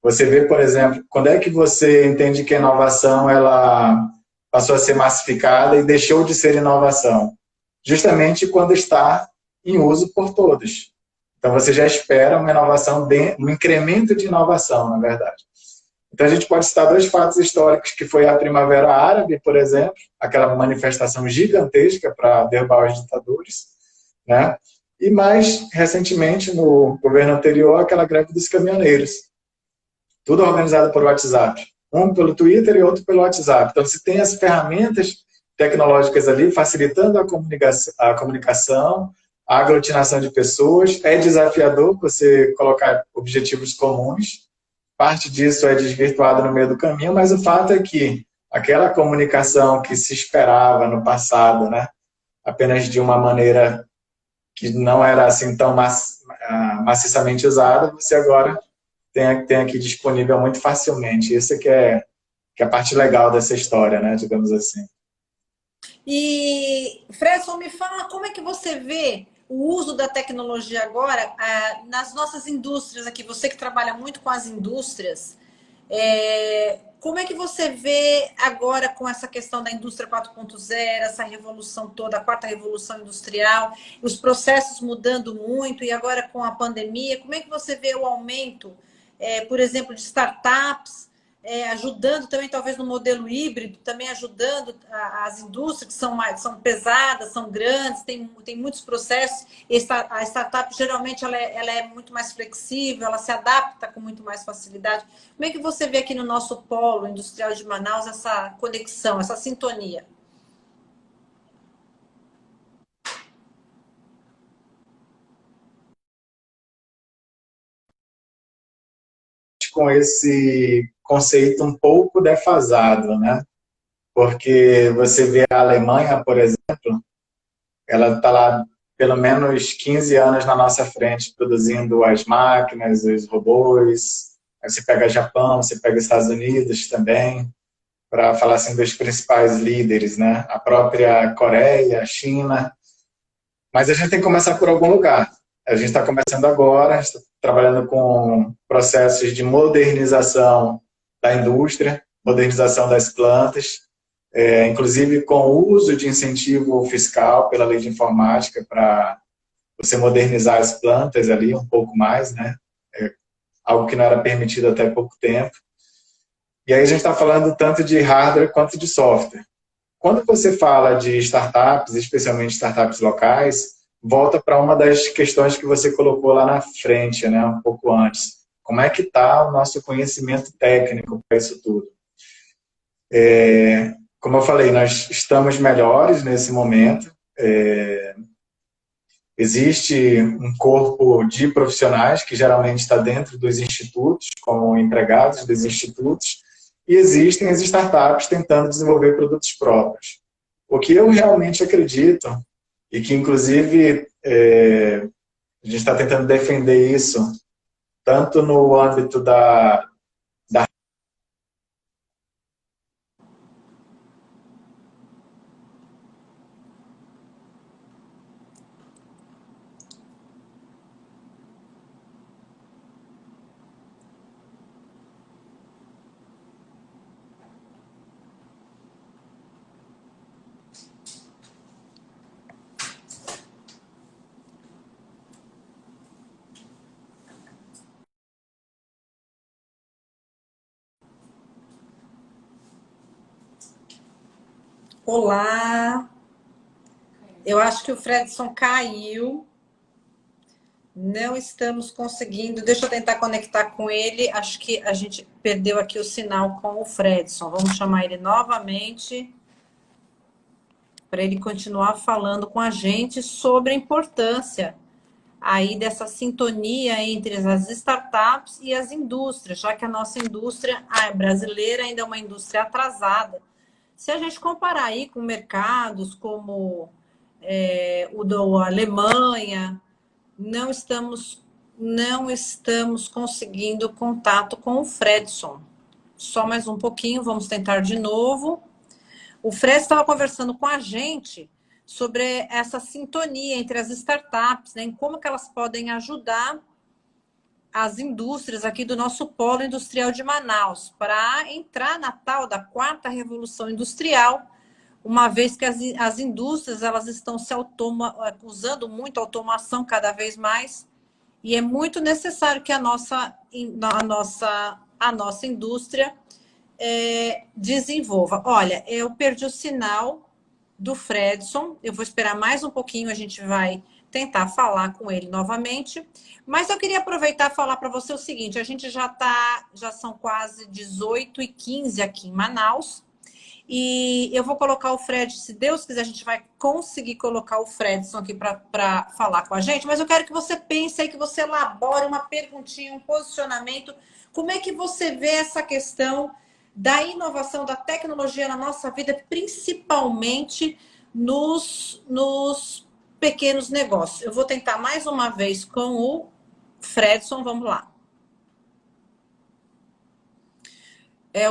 você vê, por exemplo, quando é que você entende que a inovação ela passou a ser massificada e deixou de ser inovação? Justamente quando está em uso por todos. Então, você já espera uma inovação, um incremento de inovação, na verdade. Então, a gente pode citar dois fatos históricos, que foi a Primavera Árabe, por exemplo, aquela manifestação gigantesca para derrubar os ditadores, né? E mais recentemente, no governo anterior, aquela greve dos caminhoneiros. Tudo organizado por WhatsApp. Um pelo Twitter e outro pelo WhatsApp. Então, você tem as ferramentas tecnológicas ali facilitando a comunicação, a aglutinação de pessoas. É desafiador você colocar objetivos comuns. Parte disso é desvirtuado no meio do caminho, mas o fato é que aquela comunicação que se esperava no passado, né, apenas de uma maneira que não era assim tão maciçamente usada, você agora tem aqui disponível muito facilmente. Isso que é a parte legal dessa história, né, digamos assim. E, Fredson, me fala como é que você vê o uso da tecnologia agora nas nossas indústrias aqui. Você que trabalha muito com as indústrias, como é que você vê agora com essa questão da indústria 4.0, essa revolução toda, a quarta revolução industrial, os processos mudando muito, e agora com a pandemia, como é que você vê o aumento, por exemplo, de startups, ajudando também, talvez no modelo híbrido, também ajudando as indústrias que são pesadas, são grandes, tem muitos processos. A startup, geralmente, ela é muito mais flexível, ela se adapta com muito mais facilidade. Como é que você vê aqui no nosso polo industrial de Manaus essa conexão, essa sintonia? Com esse conceito um pouco defasado, né? Porque você vê a Alemanha, por exemplo, ela está lá pelo menos 15 anos na nossa frente, produzindo as máquinas, os robôs. Aí você pega Japão, você pega Estados Unidos também, para falar assim dos principais líderes, né? A própria Coreia, a China. Mas a gente tem que começar por algum lugar. A gente está começando agora, a gente está trabalhando com processos de modernização da indústria, modernização das plantas, inclusive com o uso de incentivo fiscal pela lei de informática para você modernizar as plantas ali um pouco mais, né? Algo que não era permitido até pouco tempo. E aí a gente está falando tanto de hardware quanto de software. Quando você fala de startups, especialmente startups locais, volta para uma das questões que você colocou lá na frente, né, um pouco antes. Como é que está o nosso conhecimento técnico para isso tudo? Como eu falei, nós estamos melhores nesse momento. Existe um corpo de profissionais que geralmente está dentro dos institutos, como empregados dos institutos, e existem as startups tentando desenvolver produtos próprios. O que eu realmente acredito, e que inclusive a gente está tentando defender isso, tanto no âmbito da Olá, eu acho que o Fredson caiu, não estamos conseguindo, deixa eu tentar conectar com ele, acho que a gente perdeu aqui o sinal com o Fredson, vamos chamar ele novamente para ele continuar falando com a gente sobre a importância aí dessa sintonia entre as startups e as indústrias, já que a nossa indústria brasileira ainda é uma indústria atrasada. Se a gente comparar aí com mercados como o da Alemanha, não estamos conseguindo contato com o Fredson. Só mais um pouquinho, vamos tentar de novo. O Fredson estava conversando com a gente sobre essa sintonia entre as startups, né, em como que elas podem ajudar as indústrias aqui do nosso polo industrial de Manaus para entrar na tal da quarta revolução industrial, uma vez que as indústrias elas estão usando muito automação cada vez mais e é muito necessário que a nossa indústria desenvolva. Olha, eu perdi o sinal do Fredson, eu vou esperar mais um pouquinho, a gente vai tentar falar com ele novamente, mas eu queria aproveitar e falar para você o seguinte, a gente já são quase 18h15 aqui em Manaus, e eu vou colocar o Fred, se Deus quiser, a gente vai conseguir colocar o Fredson aqui para falar com a gente, mas eu quero que você pense aí, que você elabore uma perguntinha, um posicionamento, como é que você vê essa questão da inovação, da tecnologia na nossa vida, principalmente nos pequenos negócios. Eu vou tentar mais uma vez com o Fredson, vamos lá.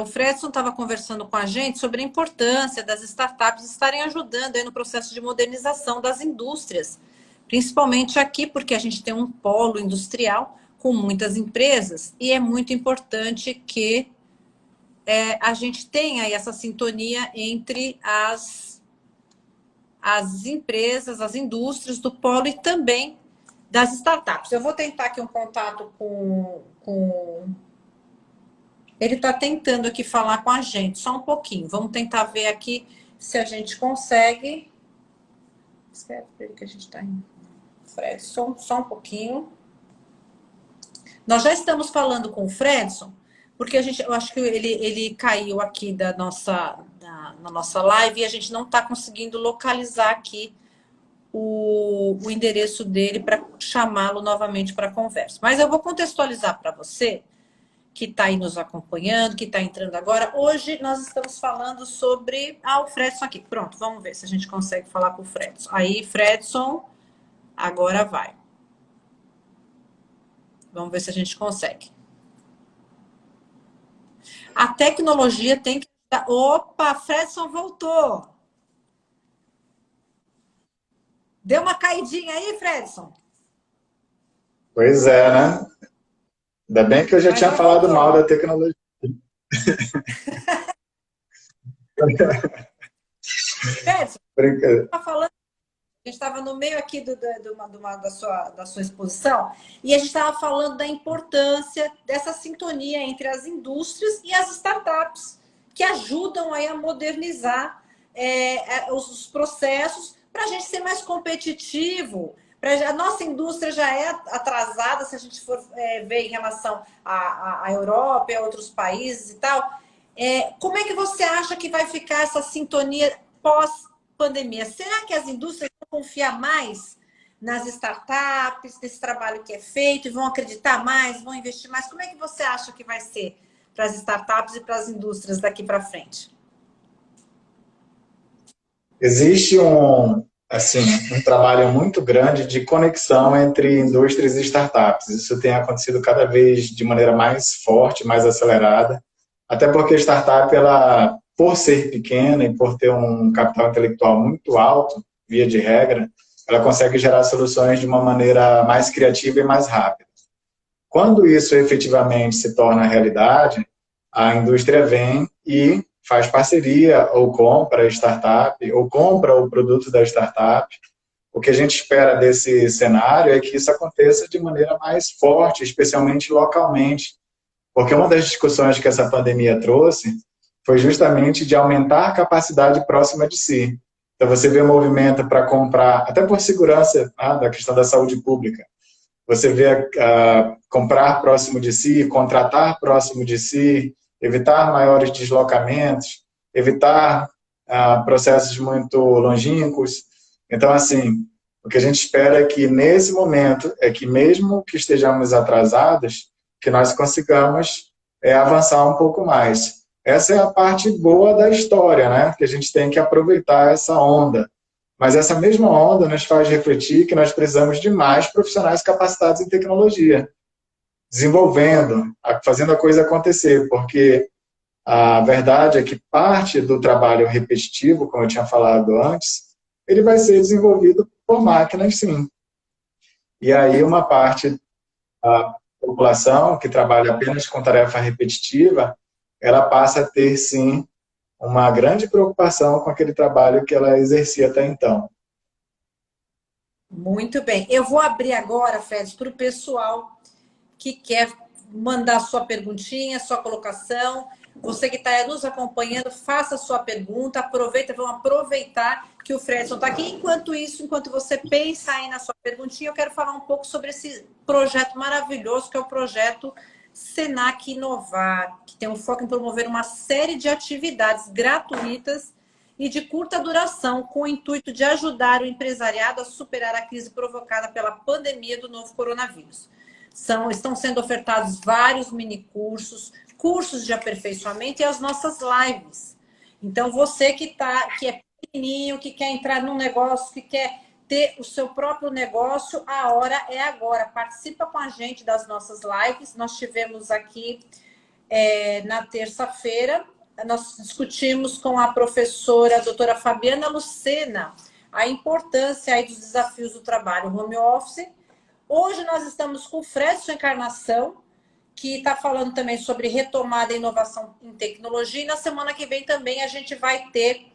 O Fredson estava conversando com a gente sobre a importância das startups estarem ajudando aí no processo de modernização das indústrias, principalmente aqui, porque a gente tem um polo industrial com muitas empresas e é muito importante que a gente tenha aí essa sintonia entre as empresas, as indústrias do polo e também das startups. Eu vou tentar aqui um contato com... Ele está tentando aqui falar com a gente, só um pouquinho. Vamos tentar ver aqui se a gente consegue. Escreve para ele que a gente está indo. Fredson, só um pouquinho. Nós já estamos falando com o Fredson, porque eu acho que ele caiu aqui na nossa live e a gente não está conseguindo localizar aqui o endereço dele para chamá-lo novamente para conversa. Mas eu vou contextualizar para você que está aí nos acompanhando, que está entrando agora. Hoje nós estamos falando sobre... o Fredson aqui. Pronto, vamos ver se a gente consegue falar com o Fredson. Aí, Fredson, agora vai. Vamos ver se a gente consegue. A tecnologia tem que... Opa, Fredson voltou. Deu uma caidinha aí, Fredson? Pois é, né? Ainda bem que eu já tinha falado mal da tecnologia. Fredson, tá falando A gente estava no meio aqui da sua exposição e a gente estava falando da importância dessa sintonia entre as indústrias e as startups, que ajudam aí a modernizar os processos para a gente ser mais competitivo. A nossa indústria já é atrasada, se a gente for ver em relação à Europa e a outros países e tal. Como é que você acha que vai ficar essa sintonia pós-pandemia? Será que as indústrias vão confiar mais nas startups, nesse trabalho que é feito, e vão acreditar mais, vão investir mais? Como é que você acha que vai ser para as startups e para as indústrias daqui para frente? Existe um trabalho muito grande de conexão entre indústrias e startups. Isso tem acontecido cada vez de maneira mais forte, mais acelerada, até porque a startup, ela, por ser pequena e por ter um capital intelectual muito alto, via de regra, ela consegue gerar soluções de uma maneira mais criativa e mais rápida. Quando isso efetivamente se torna realidade, a indústria vem e faz parceria ou compra a startup, ou compra o produto da startup. O que a gente espera desse cenário é que isso aconteça de maneira mais forte, especialmente localmente, porque uma das discussões que essa pandemia trouxe foi justamente de aumentar a capacidade próxima de si. Então, você vê o movimento para comprar, até por segurança da questão da saúde pública, você vê comprar próximo de si, contratar próximo de si, evitar maiores deslocamentos, evitar processos muito longínquos. Então, assim, o que a gente espera é que, nesse momento, que mesmo que estejamos atrasados, que nós consigamos avançar um pouco mais. Essa é a parte boa da história, né? Que a gente tem que aproveitar essa onda. Mas essa mesma onda nos faz refletir que nós precisamos de mais profissionais capacitados em tecnologia, desenvolvendo, fazendo a coisa acontecer, porque a verdade é que parte do trabalho repetitivo, como eu tinha falado antes, ele vai ser desenvolvido por máquinas, sim. E aí uma parte da população que trabalha apenas com tarefa repetitiva, ela passa a ter, sim, uma grande preocupação com aquele trabalho que ela exercia até então. Muito bem. Eu vou abrir agora, Fred, para o pessoal que quer mandar sua perguntinha, sua colocação. Você que está nos acompanhando, faça a sua pergunta, vamos aproveitar que o Fredson está aqui. Enquanto isso, enquanto você pensa aí na sua perguntinha, eu quero falar um pouco sobre esse projeto maravilhoso que é o projeto Senac Inovar, que tem um foco em promover uma série de atividades gratuitas e de curta duração, com o intuito de ajudar o empresariado a superar a crise provocada pela pandemia do novo coronavírus. Estão sendo ofertados vários minicursos, cursos de aperfeiçoamento e as nossas lives. Então, você que é pequenininho, que quer entrar num negócio, que quer ter o seu próprio negócio, a hora é agora. Participa com a gente das nossas lives. Nós tivemos aqui na terça-feira, nós discutimos com a professora a doutora Fabiana Lucena a importância aí dos desafios do trabalho home office. Hoje nós estamos com o Fredson Encarnação, que está falando também sobre retomada e inovação em tecnologia. E na semana que vem também a gente vai ter,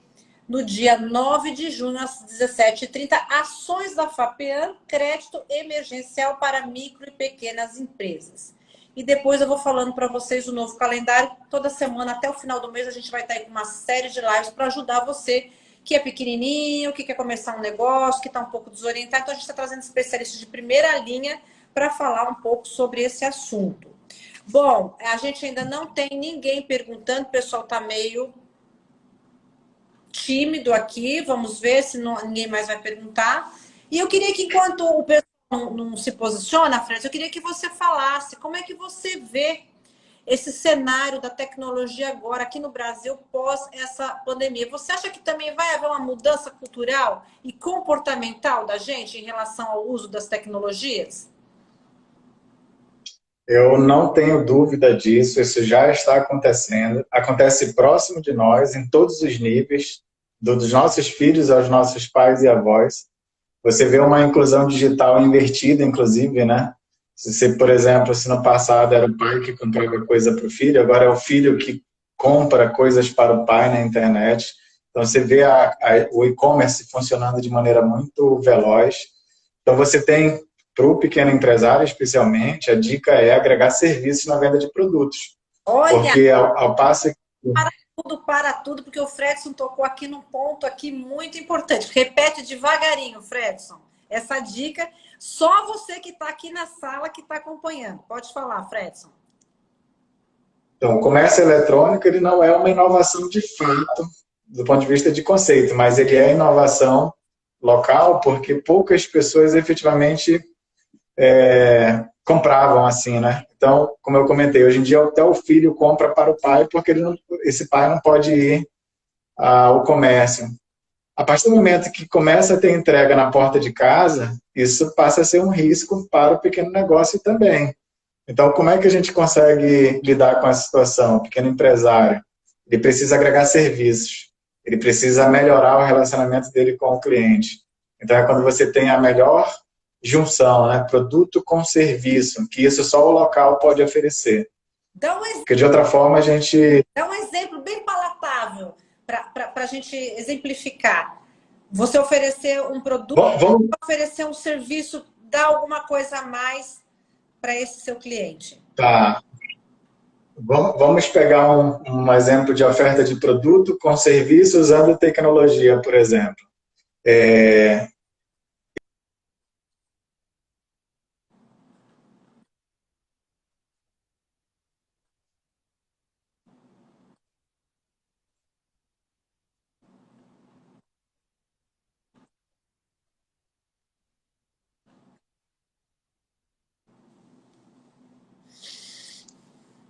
no dia 9 de junho, às 17h30, ações da FAPEAM, crédito emergencial para micro e pequenas empresas. E depois eu vou falando para vocês o novo calendário. Toda semana, até o final do mês, a gente vai estar aí com uma série de lives para ajudar você que é pequenininho, que quer começar um negócio, que está um pouco desorientado. Então, a gente está trazendo especialistas de primeira linha para falar um pouco sobre esse assunto. Bom, a gente ainda não tem ninguém perguntando, o pessoal está meio tímido aqui, vamos ver se ninguém mais vai perguntar. E eu queria que, enquanto o pessoal não se posiciona, Fred, eu queria que você falasse como é que você vê esse cenário da tecnologia agora aqui no Brasil pós essa pandemia. Você acha que também vai haver uma mudança cultural e comportamental da gente em relação ao uso das tecnologias? Eu não tenho dúvida disso, isso já está acontecendo, acontece próximo de nós, em todos os níveis, dos nossos filhos aos nossos pais e avós. Você vê uma inclusão digital invertida, inclusive, né? Por exemplo, se no passado era o pai que comprava coisa para o filho, agora é o filho que compra coisas para o pai na internet. Então, você vê o e-commerce funcionando de maneira muito veloz. Então, você tem, para o pequeno empresário, especialmente, a dica é agregar serviços na venda de produtos. Olha, Porque ao passo que... para tudo, porque o Fredson tocou aqui num ponto aqui muito importante. Repete devagarinho, Fredson. Essa dica, só você que está aqui na sala que está acompanhando. Pode falar, Fredson. Então, o comércio eletrônico ele não é uma inovação de fato, do ponto de vista de conceito, mas ele é inovação local, porque poucas pessoas efetivamente compravam assim, né? Então, como eu comentei, hoje em dia até o filho compra para o pai, porque esse pai não pode ir ao comércio. A partir do momento que começa a ter entrega na porta de casa, isso passa a ser um risco para o pequeno negócio também. Então, como é que a gente consegue lidar com essa situação? O pequeno empresário, ele precisa agregar serviços, ele precisa melhorar o relacionamento dele com o cliente. Então, é quando você tem a melhor junção, né? Produto com serviço, que isso só o local pode oferecer. Porque, de outra forma, a gente... Dá um exemplo bem palatável para a gente exemplificar. Você oferecer um produto, oferecer um serviço, dá alguma coisa a mais para esse seu cliente. Tá. Vamos pegar um exemplo de oferta de produto com serviço usando tecnologia, por exemplo.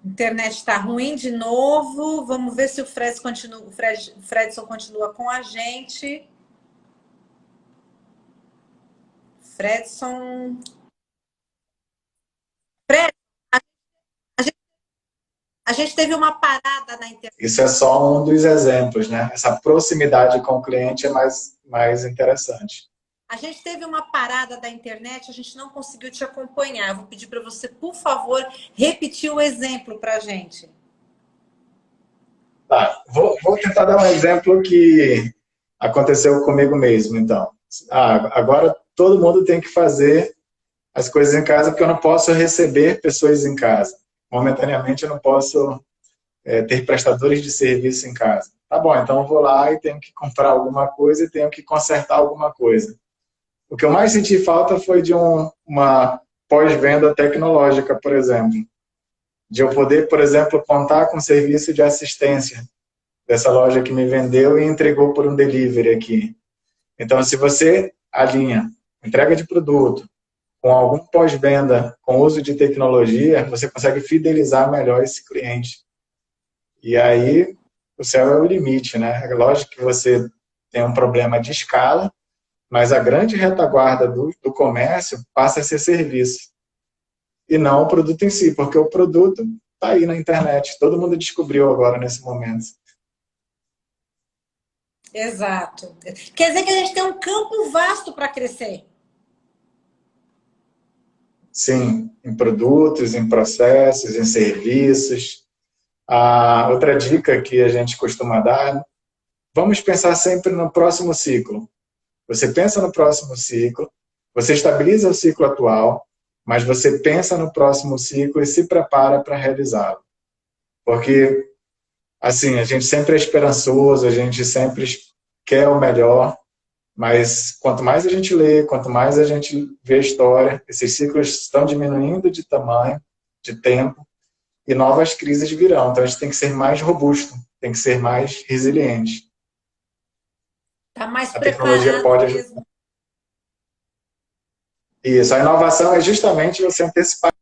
Internet está ruim de novo. Vamos ver se o Fredson continua com a gente. Fredson. A gente teve uma parada na internet. Isso é só um dos exemplos, né? Essa proximidade com o cliente é mais interessante. A gente teve uma parada da internet, a gente não conseguiu te acompanhar. Eu vou pedir para você, por favor, repetir o exemplo para a gente. Tá, vou tentar dar um exemplo que aconteceu comigo mesmo, então. Agora todo mundo tem que fazer as coisas em casa, porque eu não posso receber pessoas em casa. Momentaneamente eu não posso ter prestadores de serviço em casa. Tá bom, então eu vou lá e tenho que comprar alguma coisa e tenho que consertar alguma coisa. O que eu mais senti falta foi de uma pós-venda tecnológica, por exemplo. De eu poder, por exemplo, contar com o serviço de assistência dessa loja que me vendeu e entregou por um delivery aqui. Então, se você alinha entrega de produto com algum pós-venda, com uso de tecnologia, você consegue fidelizar melhor esse cliente. E aí, o céu é o limite, né? É lógico que você tem um problema de escala, mas a grande retaguarda do comércio passa a ser serviço. E não o produto em si, porque o produto está aí na internet. Todo mundo descobriu agora, nesse momento. Exato. Quer dizer que a gente tem um campo vasto para crescer. Sim, em produtos, em processos, em serviços. Outra dica que a gente costuma dar, vamos pensar sempre no próximo ciclo. Você pensa no próximo ciclo, você estabiliza o ciclo atual, mas você pensa no próximo ciclo e se prepara para realizá-lo. Porque, assim, a gente sempre é esperançoso, a gente sempre quer o melhor, mas quanto mais a gente lê, quanto mais a gente vê a história, esses ciclos estão diminuindo de tamanho, de tempo, e novas crises virão. Então, a gente tem que ser mais robusto, tem que ser mais resiliente. Está mais a tecnologia pode ajudar. Mesmo. Isso, a inovação é justamente você antecipar.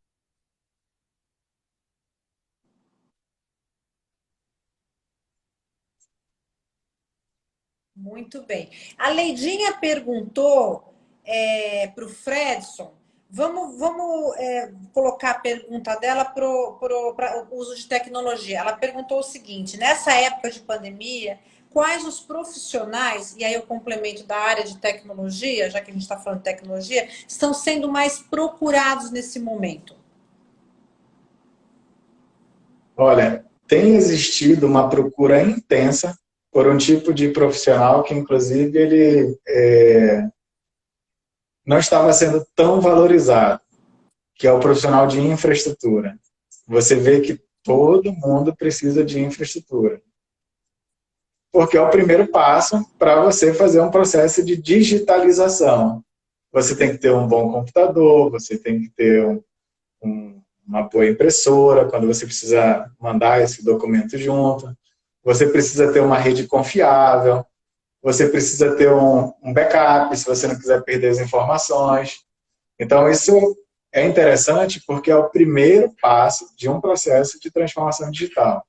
Muito bem. A Leidinha perguntou para o Fredson, vamos colocar a pergunta dela para o uso de tecnologia. Ela perguntou o seguinte, nessa época de pandemia, quais os profissionais, e aí eu complemento da área de tecnologia, já que a gente está falando de tecnologia, estão sendo mais procurados nesse momento? Olha, tem existido uma procura intensa por um tipo de profissional que, inclusive, ele não estava sendo tão valorizado, que é o profissional de infraestrutura. Você vê que todo mundo precisa de infraestrutura, porque é o primeiro passo para você fazer um processo de digitalização. Você tem que ter um bom computador, você tem que ter uma boa impressora, quando você precisa mandar esse documento junto. Você precisa ter uma rede confiável. Você precisa ter um backup, se você não quiser perder as informações. Então, isso é interessante porque é o primeiro passo de um processo de transformação digital.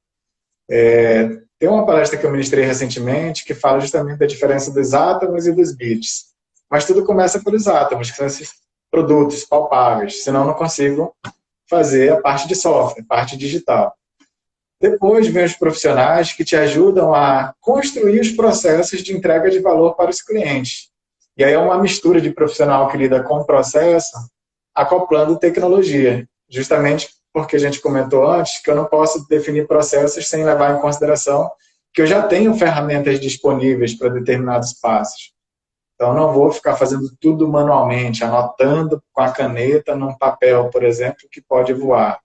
Tem uma palestra que eu ministrei recentemente que fala justamente da diferença dos átomos e dos bits. Mas tudo começa pelos átomos, que são esses produtos palpáveis, senão eu não consigo fazer a parte de software, a parte digital. Depois vem os profissionais que te ajudam a construir os processos de entrega de valor para os clientes. E aí é uma mistura de profissional que lida com o processo, acoplando tecnologia, justamente porque a gente comentou antes que eu não posso definir processos sem levar em consideração que eu já tenho ferramentas disponíveis para determinados passos. Então, não vou ficar fazendo tudo manualmente, anotando com a caneta num papel, por exemplo, que pode voar.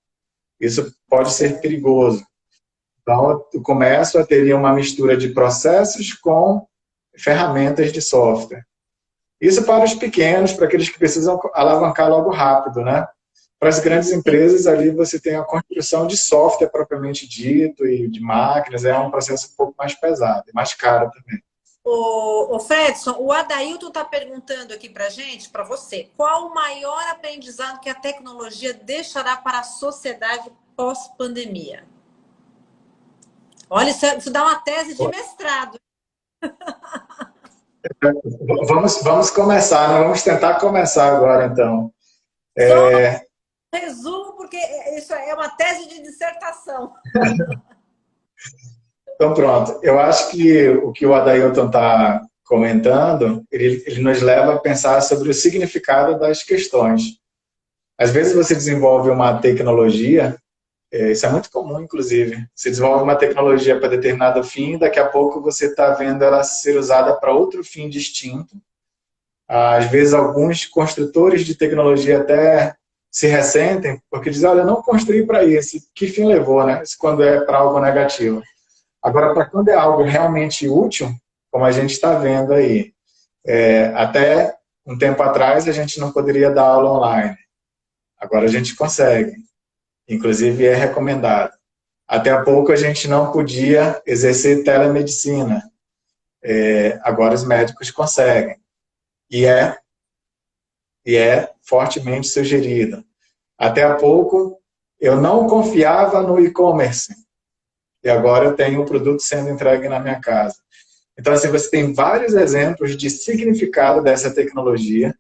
Isso pode ser perigoso. Então, eu começo a ter uma mistura de processos com ferramentas de software. Isso para os pequenos, para aqueles que precisam alavancar logo rápido, né? Para as grandes empresas, ali você tem a construção de software propriamente dito e de máquinas, é um processo um pouco mais pesado e mais caro também. O Fredson, o Adailton está perguntando aqui para gente, para você, qual o maior aprendizado que a tecnologia deixará para a sociedade pós-pandemia? Olha, isso dá uma tese de mestrado. Vamos começar, né? Vamos tentar começar agora, então. Só um resumo, porque isso é uma tese de dissertação. Então, pronto. Eu acho que o Adailton está comentando, ele nos leva a pensar sobre o significado das questões. Às vezes você desenvolve uma tecnologia, isso é muito comum, inclusive. Você desenvolve uma tecnologia para determinado fim, daqui a pouco você está vendo ela ser usada para outro fim distinto. Às vezes, alguns construtores de tecnologia até se ressentem, porque dizem, olha, eu não construí para isso. Que fim levou, né? Isso quando é para algo negativo. Agora, para quando é algo realmente útil, como a gente está vendo aí, até um tempo atrás a gente não poderia dar aula online. Agora a gente consegue. Inclusive é recomendado. Até há pouco a gente não podia exercer telemedicina. Agora os médicos conseguem. E é fortemente sugerido. Até há pouco eu não confiava no e-commerce. E agora eu tenho o produto sendo entregue na minha casa. Então, assim, você tem vários exemplos de significado dessa tecnologia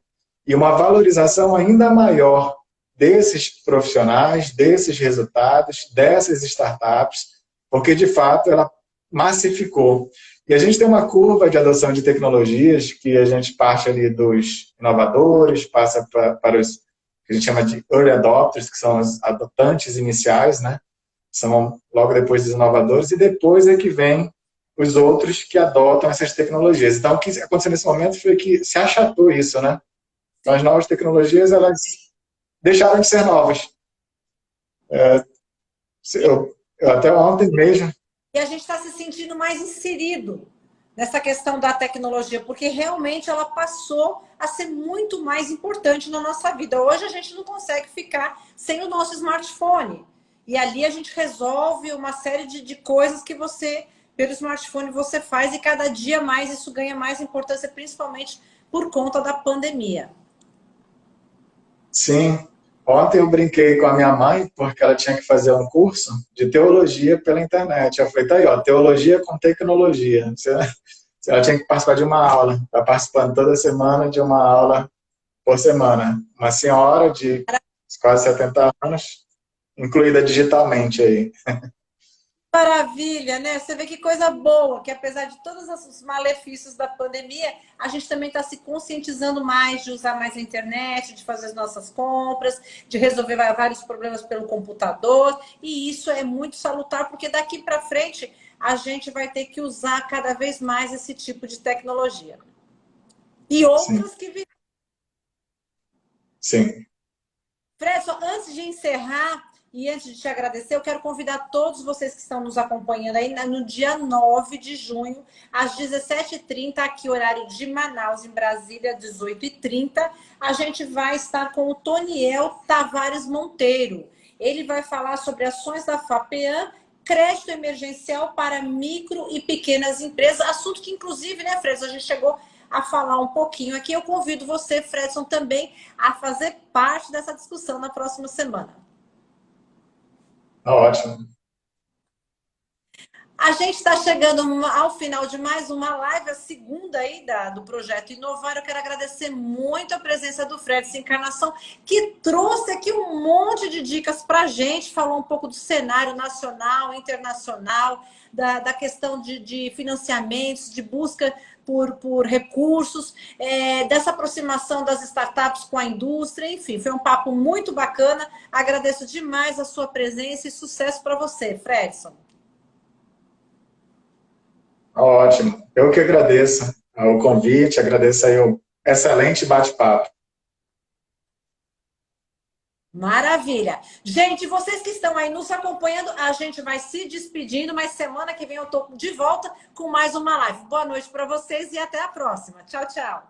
e uma valorização ainda maior desses profissionais, desses resultados, dessas startups, porque, de fato, ela massificou. E a gente tem uma curva de adoção de tecnologias que a gente parte ali dos inovadores, passa para os que a gente chama de early adopters, que são os adotantes iniciais, né? São logo depois dos inovadores, e depois é que vem os outros que adotam essas tecnologias. Então, o que aconteceu nesse momento foi que se achatou isso, né? Então, as novas tecnologias, elas deixaram de ser novas. Eu até ontem mesmo... E a gente está se sentindo mais inserido nessa questão da tecnologia, porque realmente ela passou a ser muito mais importante na nossa vida. Hoje a gente não consegue ficar sem o nosso smartphone. E ali a gente resolve uma série de coisas que você, pelo smartphone, você faz, e cada dia mais isso ganha mais importância, principalmente por conta da pandemia. Sim. Ontem eu brinquei com a minha mãe, porque ela tinha que fazer um curso de teologia pela internet. Eu falei, tá aí, ó, teologia com tecnologia. Ela tinha que participar de uma aula. Está participando toda semana de uma aula por semana. Uma senhora de quase 70 anos, incluída digitalmente aí. Maravilha, né? Você vê que coisa boa, que apesar de todos os malefícios da pandemia, a gente também está se conscientizando mais de usar mais a internet, de fazer as nossas compras, de resolver vários problemas pelo computador, e isso é muito salutar, porque daqui para frente a gente vai ter que usar cada vez mais esse tipo de tecnologia. E outras que virão. Sim. Fredson, antes de encerrar e antes de te agradecer, eu quero convidar todos vocês que estão nos acompanhando aí no dia 9 de junho, às 17h30, aqui horário de Manaus, em Brasília, 18h30, a gente vai estar com o Toniel Tavares Monteiro. Ele vai falar sobre ações da FAPEAM, crédito emergencial para micro e pequenas empresas, assunto que, inclusive, né, Fredson, a gente chegou a falar um pouquinho aqui. Eu convido você, Fredson, também a fazer parte dessa discussão na próxima semana. Ótimo. A gente está chegando ao final de mais uma live, a segunda aí do Projeto Inovar. Eu quero agradecer muito a presença do Fredson Encarnação, que trouxe aqui um monte de dicas para a gente, falou um pouco do cenário nacional, internacional, da questão de financiamentos, de busca por recursos, dessa aproximação das startups com a indústria, enfim, foi um papo muito bacana. Agradeço demais a sua presença e sucesso para você, Fredson. Ótimo. Eu que agradeço o convite, agradeço aí o excelente bate-papo. Maravilha. Gente, vocês que estão aí nos acompanhando, a gente vai se despedindo, mas semana que vem eu tô de volta com mais uma live. Boa noite para vocês e até a próxima. Tchau, tchau.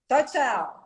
Tchau, tchau.